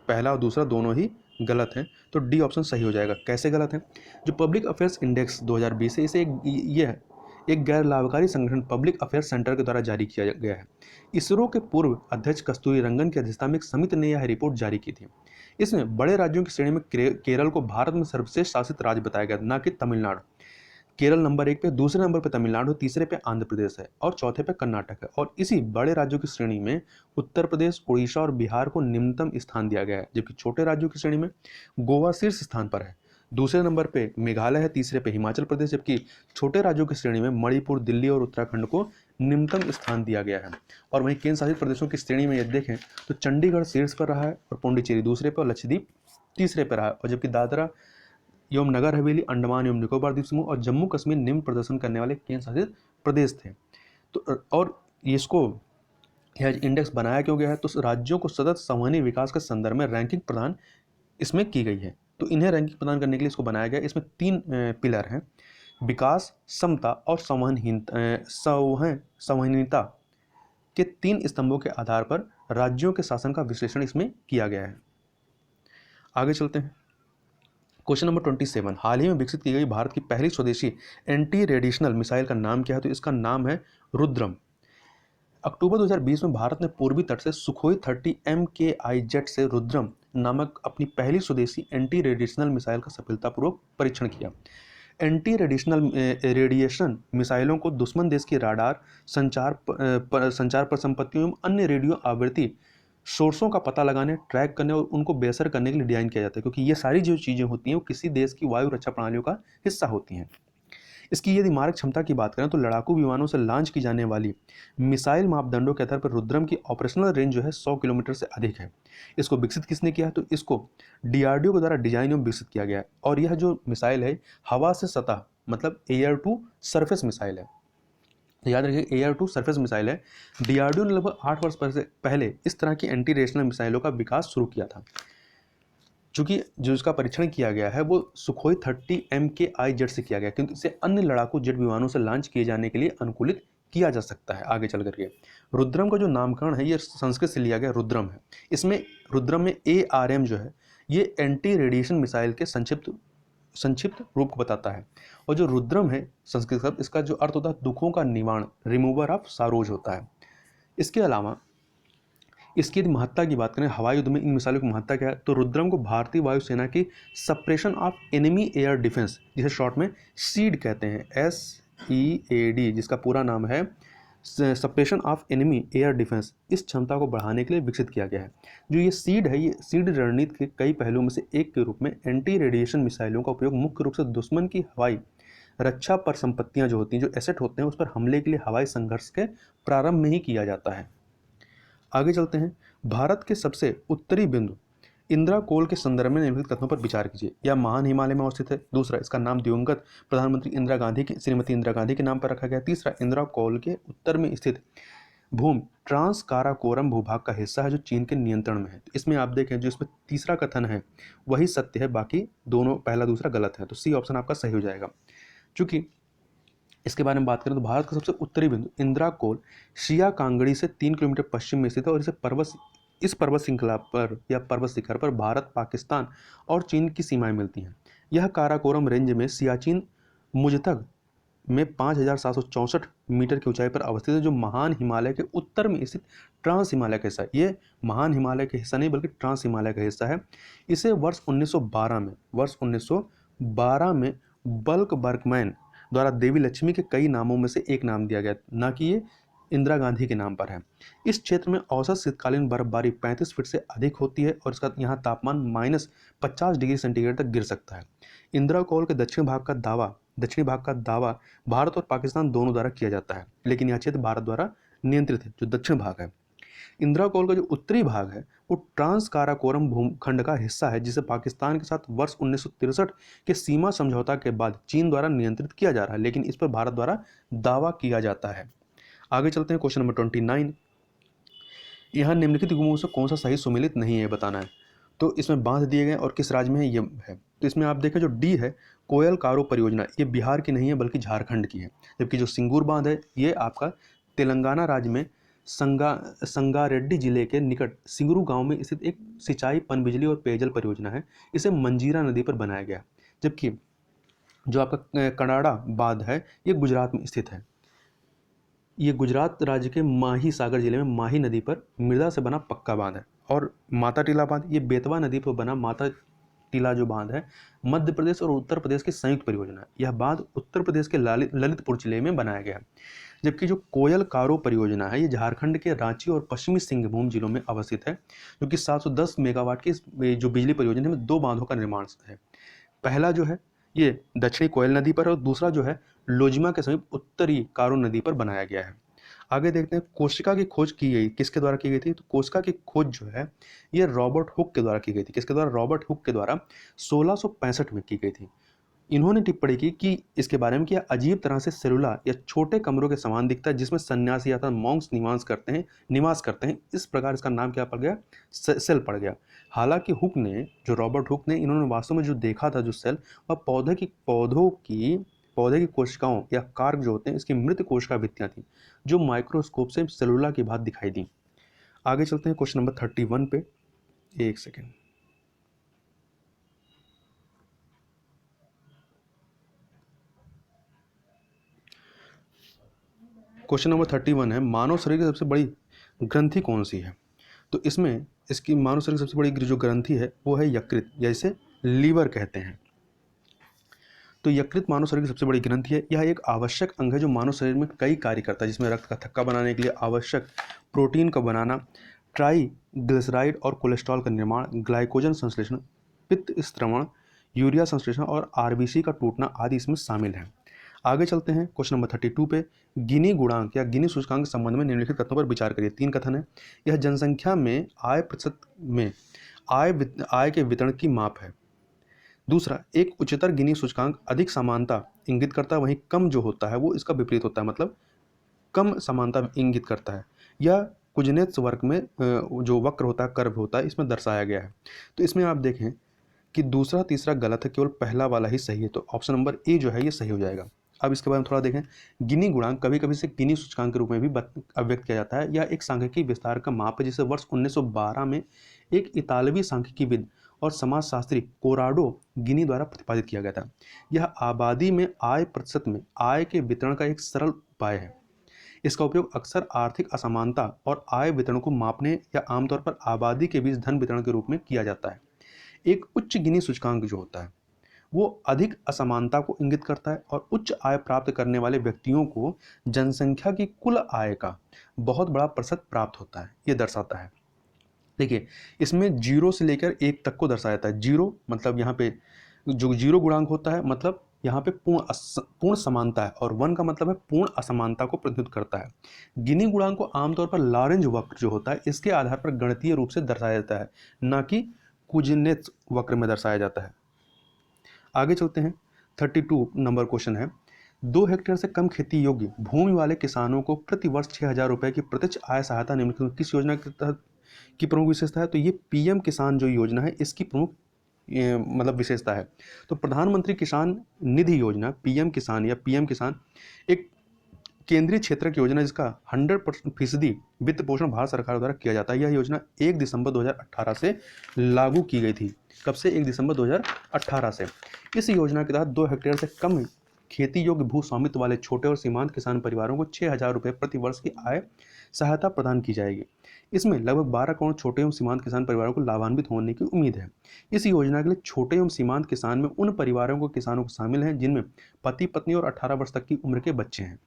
पहला और दूसरा दोनों ही गलत हैं, तो डी ऑप्शन सही हो जाएगा। कैसे गलत है? जो पब्लिक अफेयर्स इंडेक्स 2020 है, इसे एक गैर लाभकारी संगठन पब्लिक अफेयर्स सेंटर के द्वारा जारी किया गया है। इसरो के पूर्व अध्यक्ष कस्तूरी रंगन की अध्यक्षता में एक समिति ने यह रिपोर्ट जारी की थी। इसमें बड़े राज्यों की श्रेणी में केरल को भारत में सर्वश्रेष्ठ शासित राज्य बताया गया, न कि तमिलनाडु। केरल नंबर 1 पे, दूसरे नंबर पे तमिलनाडु, तीसरे पे आंध्र प्रदेश है और चौथे पे कर्नाटक है। और इसी बड़े राज्यों की श्रेणी में उत्तर प्रदेश, उड़ीसा और बिहार को निम्नतम स्थान दिया गया है, जबकि छोटे राज्यों की श्रेणी में गोवा शीर्ष स्थान पर है। दूसरे नंबर पे मेघालय है, तीसरे पे हिमाचल प्रदेश, जबकि छोटे राज्यों की श्रेणी में मणिपुर, दिल्ली और उत्तराखंड को निम्नतम स्थान दिया गया है। और वहीं केंद्र शासित प्रदेशों की श्रेणी में यदि देखें तो चंडीगढ़ शीर्ष पर रहा है और पुडुचेरी दूसरे पर और लक्षद्वीप तीसरे पर रहा है, और जबकि दादरा एवं नगर हवेली, अंडमान एवं निकोबार द्वीप समूह और जम्मू कश्मीर निम्न प्रदर्शन करने वाले केंद्र शासित प्रदेश थे। तो और इसको यह इंडेक्स बनाया क्यों गया है? तो राज्यों को सतत संवहनी विकास के संदर्भ में रैंकिंग प्रदान इसमें की गई है। तो इन्हें रैंकिंग प्रदान करने के लिए इसको बनाया गया। इसमें 3 पिलर हैं, विकास, समता और संवहनीयता के 3 स्तंभों के आधार पर राज्यों के शासन का विश्लेषण इसमें किया गया है। आगे चलते हैं। क्वेश्चन नंबर 27, हाल ही में विकसित की गई भारत की पहली स्वदेशी एंटी रेडिएशनल मिसाइल का नाम क्या है? तो इसका नाम है रुद्रम। अक्टूबर 2020 में भारत ने पूर्वी तट से सुखोई 30 MKI जेट से रुद्रम नामक अपनी पहली स्वदेशी एंटी रेडिएशनल मिसाइल का सफलतापूर्वक परीक्षण किया। एंटी रेडिएशन मिसाइलों को दुश्मन देश की राडार, संचार परिसंपत्तियों एवं अन्य रेडियो आवृत्ति सोर्सों का पता लगाने, ट्रैक करने और उनको बेअसर करने के लिए डिजाइन किया जाता है, क्योंकि ये सारी जो चीज़ें होती हैं वो किसी देश की वायु रक्षा प्रणालियों का हिस्सा होती हैं। इसकी यदि मारक क्षमता की बात करें तो लड़ाकू विमानों से लॉन्च की जाने वाली मिसाइल मापदंडों के आधार पर रुद्रम की ऑपरेशनल रेंज जो है 100 किलोमीटर से अधिक है। इसको विकसित किसने किया है? तो इसको डीआरडीओ के द्वारा डिजाइन एवं विकसित किया गया है। और यह जो मिसाइल है हवा से सतह, मतलब एयर टू सरफेस मिसाइल है। याद रखिए, एयर टू सरफेस मिसाइल है। डीआरडीओ ने लगभग 8 वर्ष पहले इस तरह की एंटी रेडिएशनल मिसाइलों का विकास शुरू किया था। चूंकि जो इसका परीक्षण किया गया है वो सुखोई 30 MKI जेट से किया गया, किंतु इसे अन्य लड़ाकू जेट विमानों से लॉन्च किए जाने के लिए अनुकूलित किया जा सकता है आगे चल करके। रुद्रम का जो नामकरण है ये संस्कृत से लिया गया रुद्रम है। इसमें रुद्रम में ARM जो है ये एंटी रेडिएशन मिसाइल के संक्षिप्त रूप को बताता है। और जो रुद्रम है संस्कृत शब्द, इसका जो अर्थ होता है दुखों का निवारण, रिमूवर ऑफ सारोज होता है। इसके अलावा इसकी यदि महत्ता की बात करें, हवाई युद्ध में इन मिसाइलों की महत्ता क्या है? तो रुद्रम को भारतीय वायुसेना की suppression of enemy air defence, जिसे शॉर्ट में सीड कहते हैं, SEAD, जिसका पूरा नाम है suppression of enemy air defence, इस क्षमता को बढ़ाने के लिए विकसित किया गया है। जो ये सीड है, ये सीड रणनीति के कई पहलुओं में से एक के रूप में एंटी रेडिएशन मिसाइलों का उपयोग मुख्य रूप से दुश्मन की हवाई रक्षा पर संपत्तियां जो होती हैं, जो एसेट होते हैं, उस पर हमले के लिए हवाई संघर्ष के प्रारंभ में ही किया जाता है। आगे चलते हैं। भारत के सबसे उत्तरी बिंदु इंदिरा कोल के संदर्भ में निम्नलिखित कथनों पर विचार कीजिए। यह महान हिमालय में अवस्थित है। दूसरा, इसका नाम दिवंगत प्रधानमंत्री श्रीमती इंदिरा गांधी के नाम पर रखा गया। तीसरा, इंदिरा कोल के उत्तर में स्थित भूमि ट्रांस काराकोरम भूभाग का हिस्सा है जो चीन के नियंत्रण में है। तो इसमें आप देखें, जो इसमें तीसरा कथन है वही सत्य है, बाकी दोनों पहला दूसरा गलत है। तो सी ऑप्शन आपका सही हो जाएगा। चूँकि इसके बारे में बात करें तो भारत का सबसे उत्तरी बिंदु इंदिरा कोल शिया कांगड़ी से 3 किलोमीटर पश्चिम में स्थित है और इस पर्वत श्रृंखला पर या पर्वत शिखर पर भारत, पाकिस्तान और चीन की सीमाएं मिलती हैं। यह काराकोरम रेंज में सियाचिन मुजतग में 5,764 मीटर की ऊंचाई पर अवस्थित है, जो महान हिमालय के उत्तर में स्थित ट्रांस हिमालय का हिस्सा है। ये महान हिमालय का हिस्सा नहीं बल्कि ट्रांस हिमालय का हिस्सा है। इसे वर्ष 1912 में बल्क बर्कमैन द्वारा देवी लक्ष्मी के कई नामों में से एक नाम दिया गया, ना कि ये इंदिरा गांधी के नाम पर है। इस क्षेत्र में औसत शीतकालीन बर्फबारी 35 फीट से अधिक होती है और इसका यहाँ तापमान -50 डिग्री सेंटीग्रेड तक गिर सकता है। इंदिरा कोल के दक्षिणी भाग का दावा भारत और पाकिस्तान दोनों द्वारा किया जाता है, लेकिन यह क्षेत्र भारत द्वारा नियंत्रित है, जो दक्षिण भाग है। इंदिरा कोल का जो उत्तरी भाग है वो ट्रांस काराकोरम भूखंड का हिस्सा है, जिसे पाकिस्तान के साथ वर्ष 1963 के सीमा समझौता के बाद चीन द्वारा नियंत्रित किया जा रहा है, लेकिन इस पर भारत द्वारा दावा किया जाता है। आगे चलते हैं, क्वेश्चन नंबर 29। यहाँ निम्नलिखित गुणों से कौन सा सही सुमेलित नहीं है बताना है। तो इसमें बांध दिए गए और किस राज्य में है ये है। तो इसमें आप देखें जो डी है कोयल कारो परियोजना, ये बिहार की नहीं है बल्कि झारखंड की है। जबकि जो सिंगूर बांध है ये आपका तेलंगाना राज्य में संगारेड्डी जिले के निकट सिंगरू गांव में स्थित एक सिंचाई, पनबिजली और पेयजल परियोजना है। इसे मंजीरा नदी पर बनाया गया। जबकि जो आपका कनाडा बांध है ये गुजरात में स्थित है। ये गुजरात राज्य के माही सागर जिले में माही नदी पर मृदा से बना पक्का बांध है। और माता टीला बांध ये बेतवा नदी पर बना माता टीला जो बांध है मध्य प्रदेश और उत्तर प्रदेश की संयुक्त परियोजना है। यह बांध उत्तर प्रदेश के ललितपुर जिले में बनाया गया है। जबकि जो कोयल कारो परियोजना है ये झारखंड के रांची और पश्चिमी सिंहभूम जिलों में अवस्थित है, जो कि 710 मेगावाट की जो बिजली परियोजना में 2 बांधों का निर्माण है। पहला जो है ये दक्षिणी कोयल नदी पर है और दूसरा जो है लोजमा के समीप उत्तरी कारो नदी पर बनाया गया है। आगे देखते हैं कोशिका की खोज की गई किसके द्वारा की गई थी। तो कोशिका की खोज जो है ये रॉबर्ट हुक के द्वारा की गई थी। किसके द्वारा? रॉबर्ट हुक के द्वारा 1665 में की गई थी। इन्होंने टिप्पणी की कि इसके बारे में कि यह अजीब तरह से सेलुला या छोटे कमरों के समान दिखता है जिसमें सन्यासी या मॉन्क्स निवास करते हैं। इस प्रकार इसका नाम क्या पड़ गया? सेल पड़ गया। हालांकि रॉबर्ट हुक ने इन्होंने वास्तव में जो देखा था जो सेल, वह पौधे की कोशिकाओं या कार्क जो होते हैं इसकी मृत कोशिका भित्तियां थी, जो माइक्रोस्कोप से सेलुला की भांति दिखाई दी। आगे चलते हैं क्वेश्चन नंबर 31 पे। एक सेकेंड। क्वेश्चन नंबर 31 है मानव शरीर की सबसे बड़ी ग्रंथि कौन सी है। तो इसमें इसकी मानव शरीर की सबसे बड़ी जो ग्रंथि है वो है यकृत, या इसे लीवर कहते हैं। तो यकृत मानव शरीर की सबसे बड़ी ग्रंथि है। यह एक आवश्यक अंग है जो मानव शरीर में कई कार्य करता है, जिसमें रक्त का थक्का बनाने के लिए आवश्यक प्रोटीन का बनाना, ट्राइग्लिसराइड और कोलेस्ट्रॉल का निर्माण, ग्लाइकोजन संश्लेषण, पित्त स्त्रवण, यूरिया संश्लेषण और आरबीसी का टूटना आदि इसमें शामिल है। आगे चलते हैं क्वेश्चन नंबर 32 पे। गिनी गुणांक या गिनी सूचकांक के संबंध में निम्नलिखित कथनों पर विचार करिए। 3 कथन है। यह जनसंख्या में आय प्रतिशत में आय के वितरण की माप है। दूसरा, एक उच्चतर गिनी सूचकांक अधिक समानता इंगित करता है, वहीं कम जो होता है वो इसका विपरीत होता है, मतलब कम समानता इंगित करता है। यह कुजनेत्स वर्ग में जो वक्र होता है, कर्व होता है, इसमें दर्शाया गया है। तो इसमें आप देखें कि दूसरा तीसरा गलत है, केवल पहला वाला ही सही है। तो ऑप्शन नंबर ए जो है ये सही हो जाएगा। अब इसके बारे में थोड़ा देखें। गिनी गुणांक कभी कभी से गिनी सूचकांक के रूप में भी अभिव्यक्त किया जाता है। यह एक सांख्यिकी विस्तार का माप है जिसे वर्ष 1912 में एक इतालवी सांख्यिकीविद और समाजशास्त्री कोराडो गिनी द्वारा प्रतिपादित किया गया था। यह आबादी में आय प्रतिशत में आय के वितरण का एक सरल उपाय है। इसका उपयोग अक्सर आर्थिक असमानता और आय वितरण को मापने या आमतौर पर आबादी के बीच धन वितरण के रूप में किया जाता है। एक उच्च गिनी सूचकांक जो होता है वो अधिक असमानता को इंगित करता है और उच्च आय प्राप्त करने वाले व्यक्तियों को जनसंख्या की कुल आय का बहुत बड़ा प्रतिशत प्राप्त होता है, ये दर्शाता है। देखिए इसमें 0 से लेकर 1 तक को दर्शाया जाता है। 0 मतलब यहाँ पे जो 0 गुणांक होता है मतलब यहाँ पे पूर्ण समानता है, और 1 का मतलब है पूर्ण असमानता को प्रतिनिधित्व करता है। गिनी गुणांक को आमतौर पर लॉरेंज वक्र जो होता है इसके आधार पर गणितीय रूप से दर्शाया जाता है, ना कि कुजनेत्स वक्र में दर्शाया जाता है। आगे चलते हैं। 32 नंबर क्वेश्चन है 2 हेक्टेयर से कम खेती योग्य भूमि वाले किसानों को प्रति वर्ष 6,000 रुपए की प्रत्यक्ष आय सहायता निम्नलिखित किस योजना के तहत की प्रमुख विशेषता है। तो ये पीएम किसान जो योजना है इसकी प्रमुख मतलब विशेषता है। तो प्रधानमंत्री किसान निधि योजना पीएम किसान या पीएम किसान एक केंद्रीय क्षेत्र की योजना जिसका 100% वित्त पोषण भारत सरकार द्वारा किया जाता है। यह योजना 1 दिसंबर 2018 से लागू की गई थी। कब से? 1 दिसंबर 2018 से। इस योजना के तहत 2 हेक्टेयर से कम खेती योग्य भू स्वामित्व वाले छोटे और सीमांत किसान परिवारों को 6,000 रुपये प्रति वर्ष की आय सहायता प्रदान की जाएगी। इसमें लगभग 12 करोड़ छोटे एवं सीमांत किसान परिवारों को लाभान्वित होने की उम्मीद है। इस योजना के लिए छोटे एवं सीमांत किसान में उन परिवारों को किसानों को शामिल हैं जिनमें पति पत्नी और 18 वर्ष तक की उम्र के बच्चे हैं।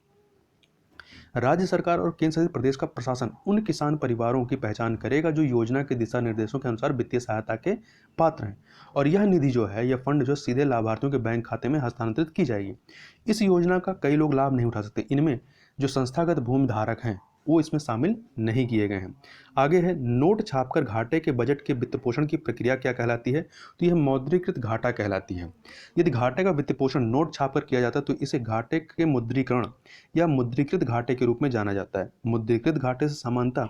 राज्य सरकार और केंद्र शासित प्रदेश का प्रशासन उन किसान परिवारों की पहचान करेगा जो योजना के दिशा निर्देशों के अनुसार वित्तीय सहायता के पात्र हैं, और यह निधि जो है, यह फंड जो सीधे लाभार्थियों के बैंक खाते में हस्तांतरित की जाएगी। इस योजना का कई लोग लाभ नहीं उठा सकते। इनमें जो संस्थागत भूमि धारक हैं वो इसमें शामिल नहीं किए गए हैं। आगे है नोट छापकर घाटे के बजट के वित्त पोषण की प्रक्रिया क्या कहलाती है? तो यह मौद्रीकृत घाटा कहलाती है। यदि घाटे का वित्त पोषण नोट छापकर किया जाता है तो इसे घाटे के मुद्रीकरण या मुद्रीकृत घाटे के रूप में जाना जाता है। मुद्रीकृत घाटे से समानता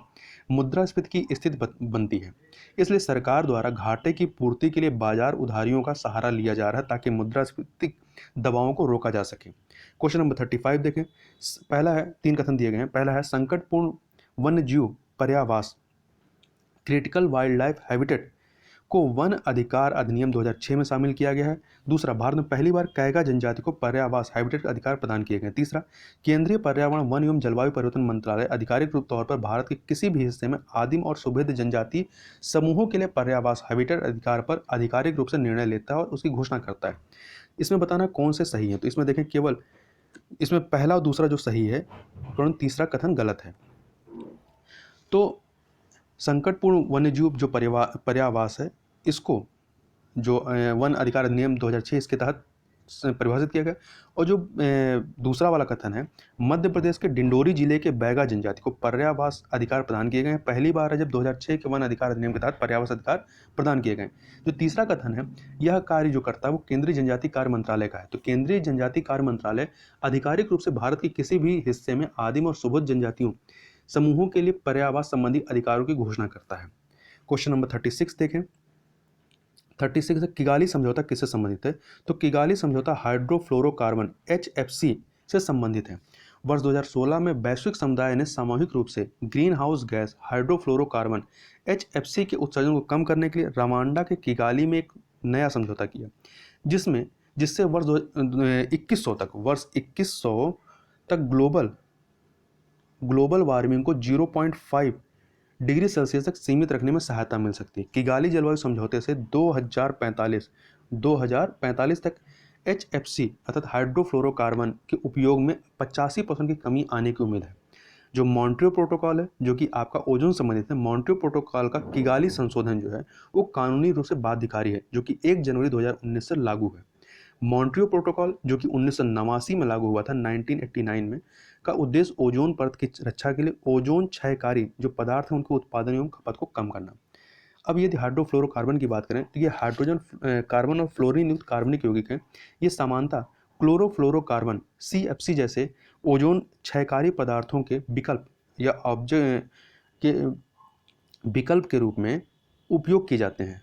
मुद्रास्फीति की स्थिति बनती है। इसलिए सरकार द्वारा घाटे की पूर्ति के लिए बाजार उधारियों का सहारा लिया जा रहा है ताकि मुद्रास्फीति दबावों को रोका जा सके। क्वेश्चन नंबर 35 देखें। पहला है, 3 कथन दिए गए हैं। पहला है संकटपूर्ण वन्य जीव पर्यावास क्रिटिकल वाइल्ड लाइफ हैबिटेट को वन अधिकार अधिनियम 2006 में शामिल किया गया है। दूसरा, भारत में पहली बार कैगा जनजाति को पर्यावास हैबिटेट अधिकार प्रदान किए गए। तीसरा, केंद्रीय पर्यावरण वन एवं जलवायु परिवर्तन मंत्रालय आधिकारिक रूप तौर पर भारत के किसी भी हिस्से में आदिम और सुभेद जनजाति समूहों के लिए पर्यावास हैबिटेट अधिकार पर आधिकारिक रूप से निर्णय लेता है और उसकी घोषणा करता है। इसमें बताना कौन से सही है। तो इसमें देखें, केवल इसमें पहला और दूसरा जो सही है, परंतु तीसरा कथन गलत है। तो संकटपूर्ण वन्यजीव जो पर्यावास है, इसको जो वन अधिकार अधिनियम 2006 इसके तहत परिभाषित किया गया। और जो दूसरा वाला कथन है, मध्य प्रदेश के डिंडोरी जिले के बैगा जनजाति को पर्यावास अधिकार प्रदान किए गए हैं। पहली बार है जब 2006 के वन अधिकार अधिनियम के तहत पर्यावास अधिकार प्रदान किए गए। जो तीसरा कथन है, यह कार्य जो करता है वो केंद्रीय जनजाति कार्य मंत्रालय का है। तो केंद्रीय जनजाति कार्य मंत्रालय आधिकारिक रूप से भारत के किसी भी हिस्से में आदिम और सुभद जनजातियों समूहों के लिए पर्यावास संबंधी अधिकारों की घोषणा करता है। क्वेश्चन नंबर 36 देखें। 36 है, किगाली समझौता किससे संबंधित है? तो किगाली समझौता हाइड्रोफ्लोरोकार्बन HFC से संबंधित है। वर्ष 2016 में वैश्विक समुदाय ने सामूहिक रूप से green house gas hydrofluorocarbon HFC के उत्सर्जन को कम करने के लिए रवांडा के किगाली में एक नया समझौता किया, जिससे वर्ष 2100 तक ग्लोबल वार्मिंग को 0.5 डिग्री सेल्सियस तक सीमित रखने में सहायता मिल सकती है। किगाली जलवायु समझौते से 2045 तक HFC अर्थात हाइड्रोफ्लोरोकार्बन के उपयोग में 85% की कमी आने की उम्मीद है। जो मॉन्ट्रियो प्रोटोकॉल है, जो कि आपका ओजोन संबंधित है, मॉन्ट्रियो प्रोटोकॉल का किगाली संशोधन जो है वो कानूनी रूप से बाध्यकारी है, जो कि 1 जनवरी 2019 से लागू है। मॉन्ट्रियो प्रोटोकॉल जो कि 1989 में लागू हुआ था, 1989 में, का उद्देश्य ओजोन परत की रक्षा के लिए ओजोन क्षयकारी जो पदार्थ हैं उनके उत्पादन एवं खपत को कम करना। अब यदि हाइड्रोफ्लोरोकार्बन की बात करें तो ये हाइड्रोजन कार्बन और फ्लोरीन युक्त कार्बनिक यौगिक हैं। ये समानता क्लोरोफ्लोरोकार्बन CFC जैसे ओजोन क्षयकारी पदार्थों के विकल्प या विकल्प के रूप में उपयोग किए जाते हैं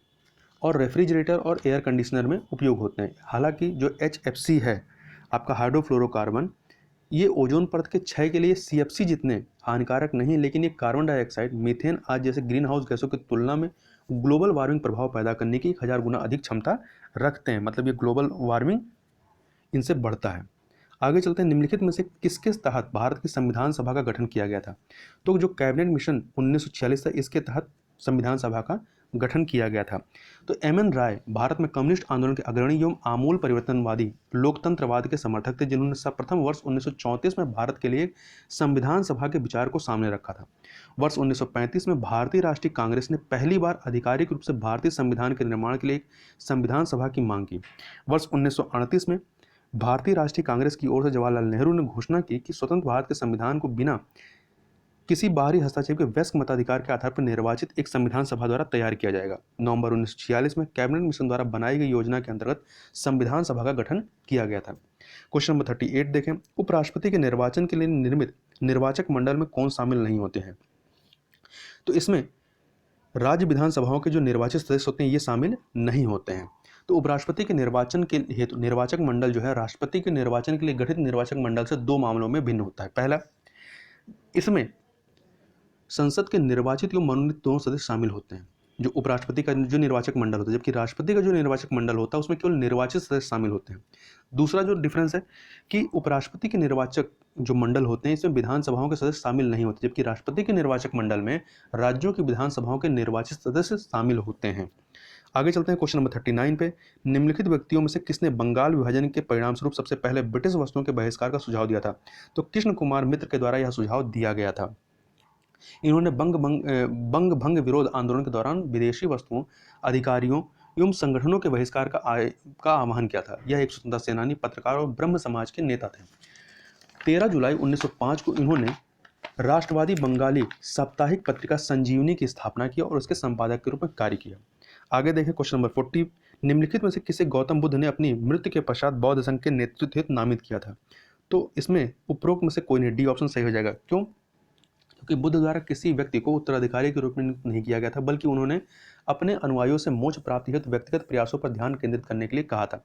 और रेफ्रिजरेटर और एयर कंडीशनर में उपयोग होते हैं। हालांकि जो HFC है आपका हाइड्रोफ्लोरोकार्बन, ये ओजोन परत के क्षय के लिए CFC जितने हानिकारक नहीं, लेकिन ये कार्बन डाइऑक्साइड, मीथेन आदि जैसे ग्रीन हाउस गैसों की तुलना में ग्लोबल वार्मिंग प्रभाव पैदा करने की 1000 गुना अधिक क्षमता रखते हैं। मतलब ये ग्लोबल वार्मिंग इनसे बढ़ता है। आगे चलते हैं, निम्नलिखित में से किसके तहत भारत की संविधान सभा का गठन किया गया था? तो जो कैबिनेट मिशन 1946 था, इसके तहत संविधान सभा का गठन किया गया था। तो MN राय भारत में कम्युनिस्ट आंदोलन के अग्रणी एवं आमूल परिवर्तनवादी लोकतंत्रवाद के समर्थक थे, जिन्होंने सर्वप्रथम वर्ष 1934 में भारत के लिए संविधान सभा के विचार को सामने रखा था। वर्ष 1935 में भारतीय राष्ट्रीय कांग्रेस ने पहली बार आधिकारिक रूप से भारतीय संविधान के निर्माण के लिए एक संविधान सभा की मांग की। वर्ष 1938 में भारतीय राष्ट्रीय कांग्रेस की ओर से जवाहरलाल नेहरू ने घोषणा की कि स्वतंत्र भारत के संविधान को बिना किसी बाहरी हस्तक्षेप के वयस्क मताधिकार के आधार पर निर्वाचित एक संविधान सभा द्वारा तैयार किया जाएगा। नवंबर 1946 में कैबिनेट मिशन द्वारा बनाई गई योजना के अंतर्गत संविधान सभा का गठन किया गया था। क्वेश्चन नंबर 38 देखें। उपराष्ट्रपति के निर्वाचन के लिए निर्मित निर्वाचक मंडल में कौन शामिल नहीं होते हैं? तो इसमें राज्य विधानसभाओं के जो निर्वाचित सदस्य होते हैं ये शामिल नहीं होते हैं। तो उपराष्ट्रपति के निर्वाचन के हेतु निर्वाचक मंडल जो है राष्ट्रपति के निर्वाचन के लिए गठित निर्वाचक मंडल से दो मामलों में भिन्न होता है। पहला, इसमें संसद के निर्वाचित एवं मनोनीत दोनों सदस्य शामिल होते हैं, जो उपराष्ट्रपति का जो निर्वाचक मंडल होता है, जबकि राष्ट्रपति का जो निर्वाचक मंडल होता है उसमें केवल निर्वाचित सदस्य शामिल होते हैं। दूसरा जो डिफरेंस है कि उपराष्ट्रपति के निर्वाचक जो मंडल होते हैं इसमें विधानसभाओं के सदस्य शामिल नहीं होते, जबकि राष्ट्रपति के निर्वाचक मंडल में राज्यों की विधानसभाओं के निर्वाचित सदस्य शामिल होते हैं। आगे चलते हैं क्वेश्चन नंबर 39 पे। निम्नलिखित व्यक्तियों में से किसने बंगाल विभाजन के परिणाम स्वरूप सबसे पहले ब्रिटिश वस्तुओं के बहिष्कार का सुझाव दिया था? तो कृष्ण कुमार मित्र के द्वारा यह सुझाव दिया गया था। इन्होंने बंग भंग विरोध आंदोलन के दौरान विदेशी वस्तुओं, अधिकारियों एवं संगठनों के बहिष्कार का आह्वान किया था। यह एक स्वतंत्रता सेनानी, पत्रकार और ब्रह्म समाज के नेता थे। 13 जुलाई 1905 को इन्होंने राष्ट्रवादी बंगाली साप्ताहिक पत्रिका संजीवनी की स्थापना की और उसके संपादक के रूप में कार्य किया। आगे देखें क्वेश्चन नंबर 40। निम्नलिखित में से किसे गौतम बुद्ध ने अपनी मृत्यु के पश्चात बौद्ध संघ के नेतृत्व हेतु नामित किया था? तो इसमें उपरोक्त में से कोई नहीं, डी ऑप्शन सही हो जाएगा। क्यों? क्योंकि बुद्ध द्वारा किसी व्यक्ति को उत्तराधिकारी के रूप में नियुक्त नहीं किया गया था, बल्कि उन्होंने अपने अनुयायियों से मोक्ष प्राप्ति हेतु व्यक्तिगत प्रयासों पर ध्यान केंद्रित करने के लिए कहा था।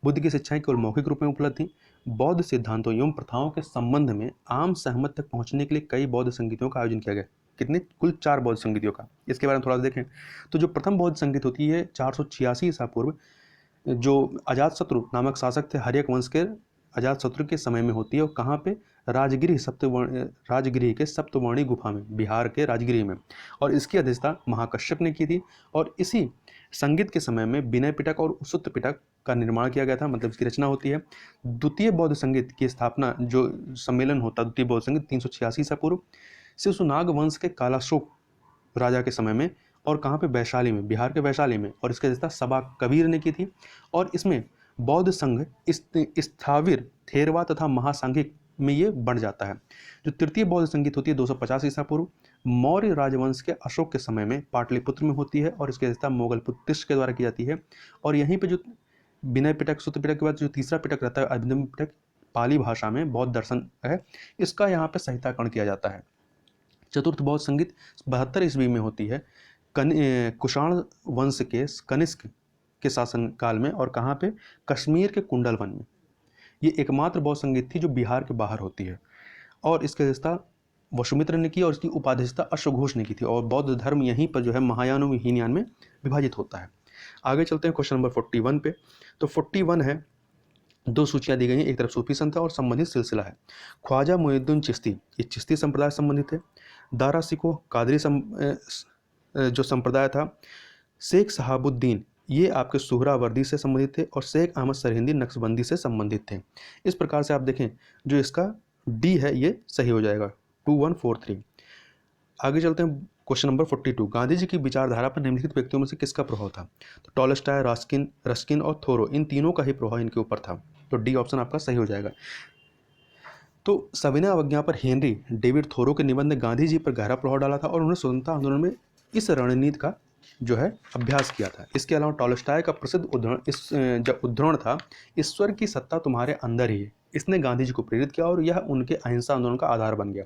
बुद्ध की शिक्षाएं केवल मौखिक रूप में उपलब्ध थी। बौद्ध सिद्धांतों एवं प्रथाओं के संबंध में आम सहमत तक पहुंचने के लिए कई बौद्ध संगीतियों का आयोजन किया गया। कितने? कुल 4 बौद्ध संगीतियों का। इसके बारे में थोड़ा सा देखें तो जो प्रथम बौद्ध संगीत होती है 486 ईसा पूर्व, जो अजातशत्रु नामक शासक थे हर्यक वंश के अजातशत्रु के समय में होती है। और कहाँ पे? राजगिरी के सप्तवर्णी गुफा में, बिहार के राजगिरी में। और इसकी अध्यक्षता महाकश्यप ने की थी। और इसी संगीत के समय में विनय पिटक और सुत्त पिटक का निर्माण किया गया था, मतलब इसकी रचना होती है। द्वितीय बौद्ध संगीत की स्थापना, जो सम्मेलन होता है द्वितीय बौद्ध संगीत 386 ईसा पूर्व, शिशुनाग वंश के कालाशोक राजा के समय में। और कहाँ पे? वैशाली में, बिहार के वैशाली में। और इसकी अध्यक्षता सबा कबीर ने की थी। और इसमें बौद्ध संघ स्थाविर, थेरवा तथा महासांघिक में ये बढ़ जाता है। जो तृतीय बौद्ध संगीत होती है 250 ईसा पूर्व, मौर्य राजवंश के अशोक के समय में पाटलिपुत्र में होती है। और इसकी अध्यक्षता मोगलपुत्तिश के द्वारा की जाती है। और यहीं पे जो विनय पिटक, सुत्त पिटक के बाद जो तीसरा पिटक रहता है अभिनव पिटक, पाली भाषा में बौद्ध दर्शन है, इसका यहाँ पे संहिताकरण किया जाता है। चतुर्थ बौद्ध संगीत 72 ईस्वी में होती है कुषाण वंश के कनिष्क के शासनकाल में। और कहाँ पे? कश्मीर के कुंडलवन में। ये एकमात्र बौद्ध संगीत थी जो बिहार के बाहर होती है। और इसकी अध्यक्षता वसुमित्र ने की और इसकी उपाध्यक्षता अश्वघोष ने की थी। और बौद्ध धर्म यहीं पर जो है महायान और हीनयान में विभाजित होता है। आगे चलते हैं क्वेश्चन नंबर 41 पे। तो 41 है, 2 सूचियां दी गई हैं, एक तरफ सूफी संत और संबंधित सिलसिला है। ख्वाजा मुइनुद्दीन चिश्ती, ये चिश्ती संप्रदाय से संबंधित है। दारा सिको कादरी जो संप्रदाय था। शेख शहाबुद्दीन, ये आपके सुहरावर्दी से संबंधित थे। और शेख अहमद सरहिंदी नक्शबंदी से संबंधित थे। इस प्रकार से आप देखें जो इसका डी है ये सही हो जाएगा, 2143। आगे चलते हैं क्वेश्चन नंबर 42। गांधी जी की विचारधारा पर निम्नलिखित व्यक्तियों में से किसका प्रभाव था? तो टॉलस्टॉय, रस्किन और थोरो, इन तीनों का ही प्रभाव इनके ऊपर था। तो डी ऑप्शन आपका सही हो जाएगा। तो सविनय अवज्ञा पर हेनरी डेविड थोरो के निबंध ने गांधी जी पर गहरा प्रभाव डाला था और उन्होंने स्वतंत्रता आंदोलन में इस रणनीति का जो है अभ्यास किया था। इसके अलावा टॉलस्टॉय का प्रसिद्ध उद्धरण था, ईश्वर की सत्ता तुम्हारे अंदर ही है। इसने गांधी जी को प्रेरित किया और यह उनके अहिंसा आंदोलन का आधार बन गया।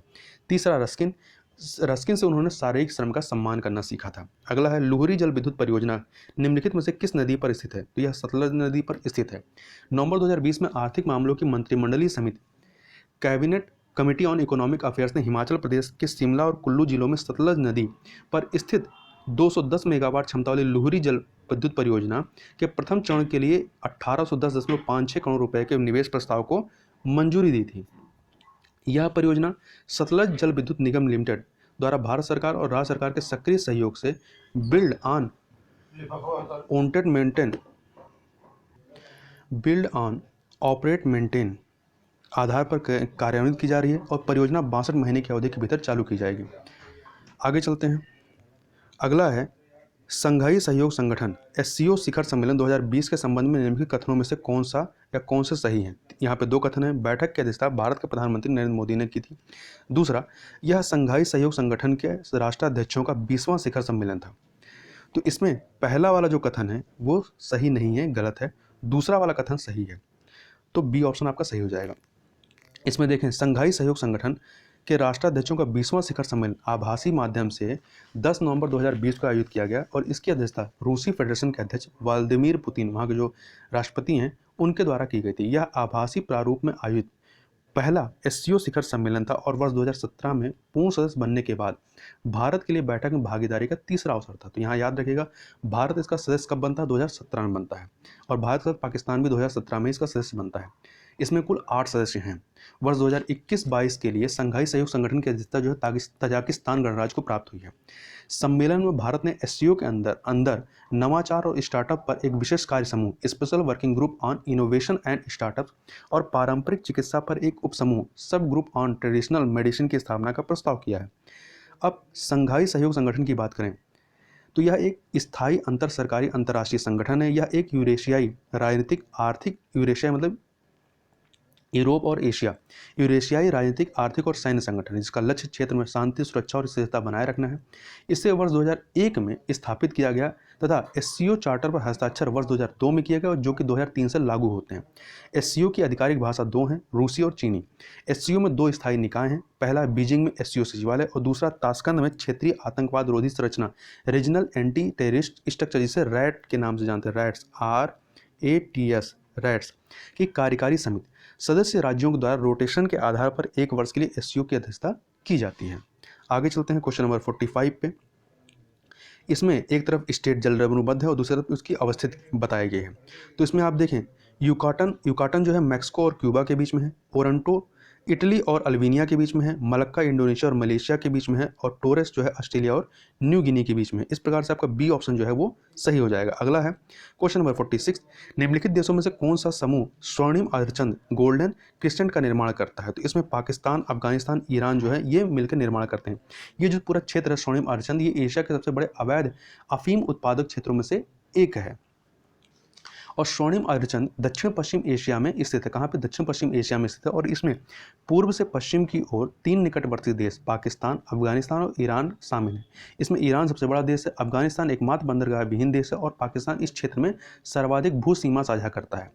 तीसरा, रस्किन से उन्होंने शारीरिक श्रम का सम्मान करना सीखा था। अगला है लुहरी जल विद्युत परियोजना निम्नलिखित में से किस नदी पर स्थित है? तो यह सतलज नदी पर स्थित है। नवंबर 2020 में आर्थिक मामलों की मंत्रिमंडलीय समिति cabinet committee on economic affairs ने हिमाचल प्रदेश के शिमला और कुल्लू जिलों में सतलज नदी पर स्थित 210 मेगावाट क्षमता वाली लुहरी जल विद्युत परियोजना के प्रथम चरण के लिए 1810.56 करोड़ रुपए के निवेश प्रस्ताव को मंजूरी दी थी। यह परियोजना सतलज जल विद्युत निगम लिमिटेड द्वारा भारत सरकार और राज्य सरकार के सक्रिय सहयोग से बिल्ड ऑन ऑपरेट मेंटेन आधार पर कार्यान्वित की जा रही है और परियोजना 62 महीने की अवधि के भीतर चालू की जाएगी। आगे चलते हैं। अगला है संघाई सहयोग संगठन SCO शिखर सम्मेलन 2020 के संबंध में निम्नलिखित कथनों में से कौन से सही हैं? यहाँ पे 2 कथन हैं। बैठक की अध्यक्षता भारत के प्रधानमंत्री नरेंद्र मोदी ने की थी। दूसरा, यह संघाई सहयोग संगठन के राष्ट्राध्यक्षों का 20वां शिखर सम्मेलन था। तो इसमें पहला वाला जो कथन है वो सही नहीं है, गलत है। दूसरा वाला कथन सही है। तो बी ऑप्शन आपका सही हो जाएगा। इसमें देखें संघाई सहयोग संगठन के राष्ट्राध्यक्षों का 20वां शिखर सम्मेलन आभासी माध्यम से 10 नवंबर 2020 को आयोजित किया गया और इसकी अध्यक्षता रूसी फेडरेशन के अध्यक्ष व्लादिमीर पुतिन, वहाँ के जो राष्ट्रपति हैं, उनके द्वारा की गई थी। यह आभासी प्रारूप में आयोजित पहला एससीओ शिखर सम्मेलन था और वर्ष 2017 में पूर्ण सदस्य बनने के बाद भारत के लिए बैठक में भागीदारी का तीसरा अवसर था। तो यहाँ याद रखिएगा, भारत इसका सदस्य कब बनता है? 2017 में बनता है और भारत के साथ पाकिस्तान भी 2017 में इसका सदस्य बनता है। इसमें कुल 8 सदस्य हैं। वर्ष 2021-22 के लिए संघाई सहयोग संगठन की अध्यक्षता जो है तजाकिस्तान गणराज्य को प्राप्त हुई है। सम्मेलन में भारत ने एससीओ के अंदर नवाचार और स्टार्टअप पर एक विशेष कार्य समूह special working group on innovation and startup और पारंपरिक चिकित्सा पर एक उपसमूह सब ग्रुप ऑन ट्रेडिशनल मेडिसिन की स्थापना का प्रस्ताव किया है। अब संघाई सहयोग संगठन की बात करें तो यह एक स्थायी अंतर सरकारी अंतर्राष्ट्रीय संगठन है। यह एक यूरेशियाई राजनीतिक आर्थिक यूरेशिया मतलब यूरोप और एशिया यूरेशियाई राजनीतिक आर्थिक और सैन्य संगठन है जिसका लक्ष्य क्षेत्र में शांति सुरक्षा और स्थिरता बनाए रखना है। इसे वर्ष 2001 में स्थापित किया गया तथा एससीओ चार्टर पर हस्ताक्षर वर्ष 2002 में किया गया जो कि 2003 से लागू होते हैं। एससीओ की आधिकारिक भाषा 2 हैं, रूसी और चीनी। एससीओ में 2 स्थायी निकाय हैं। पहला बीजिंग में एससीओ सचिवालय और दूसरा ताशकंद में क्षेत्रीय आतंकवाद रोधी संरचना रीजनल एंटी टेररिस्ट स्ट्रक्चर जिसे रैट के नाम से जानते हैं, रैट्स RATS रैट्स की कार्यकारी समिति। सदस्य राज्यों के द्वारा रोटेशन के आधार पर 1 वर्ष के लिए एससीओ की अध्यक्षता की जाती है। आगे चलते हैं क्वेश्चन नंबर 45 पे। इसमें एक तरफ स्टेट जल रेवेन्यू है और दूसरी तरफ उसकी अवस्थिति बताई गई है। तो इसमें आप देखें युकाटन जो है मैक्सिको और क्यूबा के बीच में है, ओरंटो इटली और अल्बानिया के बीच में है, मलक्का इंडोनेशिया और मलेशिया के बीच में है और टोरेस जो है ऑस्ट्रेलिया और न्यू गिनी के बीच में है। इस प्रकार से आपका बी ऑप्शन जो है वो सही हो जाएगा। अगला है क्वेश्चन नंबर 46। निम्नलिखित देशों में से कौन सा समूह स्वर्णिम अर्धचंद्र गोल्डन क्रिस्टेंट का निर्माण करता है? तो इसमें पाकिस्तान, अफगानिस्तान, ईरान जो है ये मिलकर निर्माण करते हैं। ये जो पूरा क्षेत्र है स्वर्णिम अर्धचंद्र, ये एशिया के सबसे बड़े अवैध अफीम उत्पादक क्षेत्रों में से एक है और स्वर्णिम अर्धचंद्र दक्षिण पश्चिम एशिया में स्थित है। कहाँ पे? दक्षिण पश्चिम एशिया में स्थित है और इसमें पूर्व से पश्चिम की ओर 3 निकटवर्ती देश पाकिस्तान, अफगानिस्तान और ईरान शामिल है। इसमें ईरान सबसे बड़ा देश है, अफगानिस्तान एकमात्र बंदरगाह विहीन देश है और पाकिस्तान इस क्षेत्र में सर्वाधिक भू सीमा साझा करता है।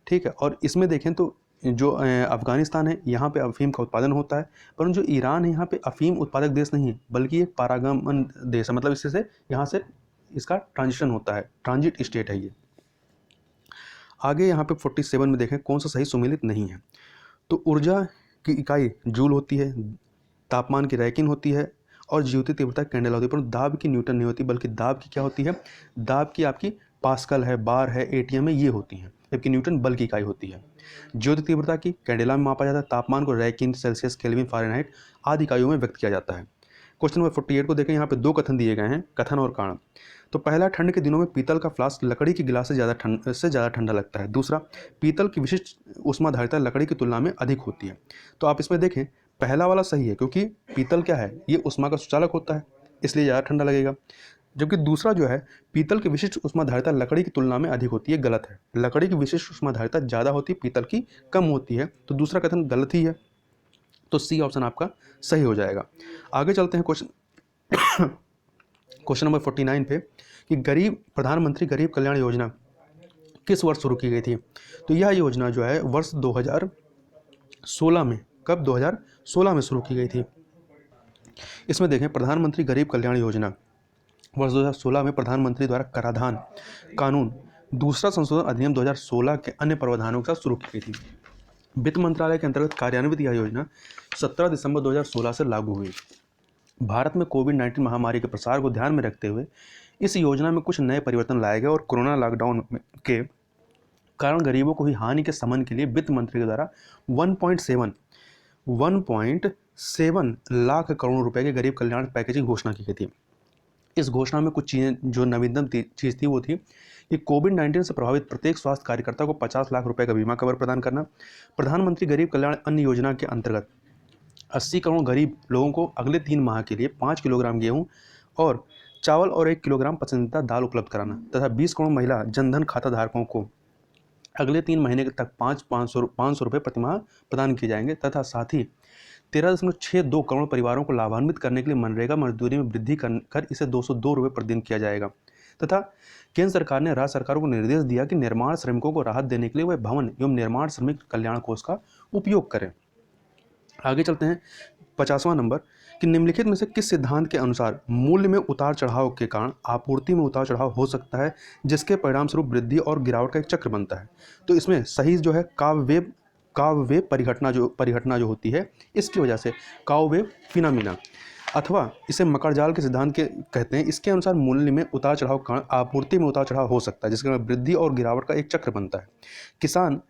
ठीक है, और इसमें देखें तो जो अफगानिस्तान है यहाँ पे अफीम का उत्पादन होता है, परंतु जो ईरान है यहाँ पे अफीम उत्पादक देश नहीं है बल्कि एक पारागमन देश है, मतलब इससे से यहाँ से इसका ट्रांजिशन होता है, ट्रांजिट स्टेट है ये। आगे यहाँ पे 47 में देखें कौन सा सही सुमेलित नहीं है। तो ऊर्जा की इकाई जूल होती है, तापमान की रैंकिन होती है और ज्योति तीव्रता कैंडेला होती है, परंतु दाब की न्यूटन नहीं होती बल्कि दाब की क्या होती है? दाब की आपकी पास्कल है, बार है, एटीएम है, ये होती हैं, जबकि न्यूटन बल की इकाई होती है। ज्योति तीव्रता की कैंडेला में मापा जाता है, तापमान को रैंकिन, सेल्सियस, केल्विन, फ़ारेनहाइट आदि इकाइयों में व्यक्त किया जाता है। क्वेश्चन नंबर 48 को देखें, यहाँ पे 2 कथन दिए गए हैं, कथन और कारण। तो पहला, ठंड के दिनों में पीतल का फ्लास्क लकड़ी की गिलास से ज़्यादा ठंडा लगता है। दूसरा, पीतल की विशिष्ट ऊष्माधारिता लकड़ी की तुलना में अधिक होती है। तो आप इसमें देखें पहला वाला सही है क्योंकि पीतल क्या है? ये ऊष्मा का सुचालक होता है, इसलिए ज़्यादा ठंडा लगेगा। जबकि दूसरा जो है पीतल की विशिष्ट ऊष्माधारिता लकड़ी की तुलना में अधिक होती है, गलत है। लकड़ी की विशिष्ट ऊष्माधारिता ज़्यादा होती है, पीतल की कम होती है, तो दूसरा कथन गलत ही है। तो सी ऑप्शन आपका सही हो जाएगा। आगे चलते हैं क्वेश्चन नंबर 49 पे कि प्रधानमंत्री गरीब कल्याण योजना किस वर्ष शुरू की गई थी? तो यह योजना जो है वर्ष 2016 में, कब? 2016 में शुरू की गई थी। इसमें देखें प्रधानमंत्री गरीब कल्याण योजना वर्ष 2016 में प्रधानमंत्री द्वारा कराधान कानून दूसरा संशोधन अधिनियम 2016 के अन्य प्रावधानों के साथ शुरू की गई थी। वित्त मंत्रालय के अंतर्गत कार्यान्वित यह योजना 17 दिसंबर 2016 से लागू हुई। भारत में कोविड-19 महामारी के प्रसार को ध्यान में रखते हुए इस योजना में कुछ नए परिवर्तन लाए गए और कोरोना लॉकडाउन के कारण गरीबों को हुई हानि के शमन के लिए वित्त मंत्री के द्वारा 1.7 लाख करोड़ रुपए के गरीब कल्याण पैकेज की घोषणा की गई थी। इस घोषणा में कुछ चीज़ें जो नवीनतम चीज़ थी वो थी कि कोविड-19 से प्रभावित प्रत्येक स्वास्थ्य कार्यकर्ता को 50 लाख रुपए का बीमा कवर प्रदान करना। प्रधानमंत्री गरीब कल्याण अन्न योजना के अंतर्गत 80 करोड़ गरीब लोगों को अगले 3 माह के लिए 5 किलोग्राम गेहूं और चावल और 1 किलोग्राम पसंदीदा दाल उपलब्ध कराना तथा 20 करोड़ महिला जनधन खाता धारकों को अगले 3 महीने तक 500 रुपये प्रति माह प्रदान किए जाएंगे तथा साथ ही 13.62 करोड़ परिवारों को लाभान्वित करने के लिए मनरेगा मजदूरी में वृद्धि कर इसे 202 रुपये प्रतिदिन किया जाएगा तथा केंद्र सरकार ने राज्य सरकारों को निर्देश दिया कि निर्माण श्रमिकों को राहत देने के लिए वह भवन एवं निर्माण श्रमिक कल्याण कोष का उपयोग करें। आगे चलते हैं 50वां नंबर कि निम्नलिखित में से किस सिद्धांत के अनुसार मूल्य में उतार चढ़ाव के कारण आपूर्ति में उतार चढ़ाव हो सकता है, जिसके परिणाम स्वरूप वृद्धि और गिरावट का एक चक्र बनता है। तो इसमें सही जो है काव्यवेव परिघटना जो होती है, इसकी वजह से काव्यवेव फिनोमेना, अथवा इसे मकड़जाल के सिद्धांत के कहते हैं। इसके अनुसार मूल्य में उतार चढ़ाव के कारण आपूर्ति में उतार चढ़ाव हो सकता है, जिसके कारण वृद्धि और गिरावट का एक चक्र बनता है। किसान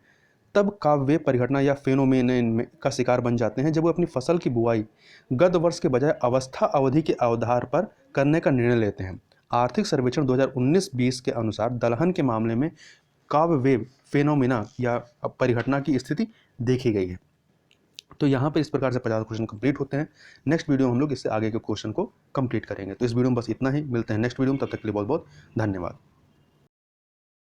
तब काव्यवेव परिघटना या फेनोमेनन का शिकार बन जाते हैं जब वो अपनी फसल की बुआई गत वर्ष के बजाय अवस्था अवधि के आधार पर करने का निर्णय लेते हैं। आर्थिक सर्वेक्षण 2019-20 के अनुसार दलहन के मामले में काव्यवेव फेनोमेना या परिघटना की स्थिति देखी गई है। तो यहाँ पर इस प्रकार से 50 क्वेश्चन कंप्लीट होते हैं। नेक्स्ट वीडियो में हम लोग इससे आगे के क्वेश्चन को कंप्लीट करेंगे। तो इस वीडियो में बस इतना ही, मिलते हैं नेक्स्ट वीडियो में, तब तक के लिए बहुत बहुत धन्यवाद।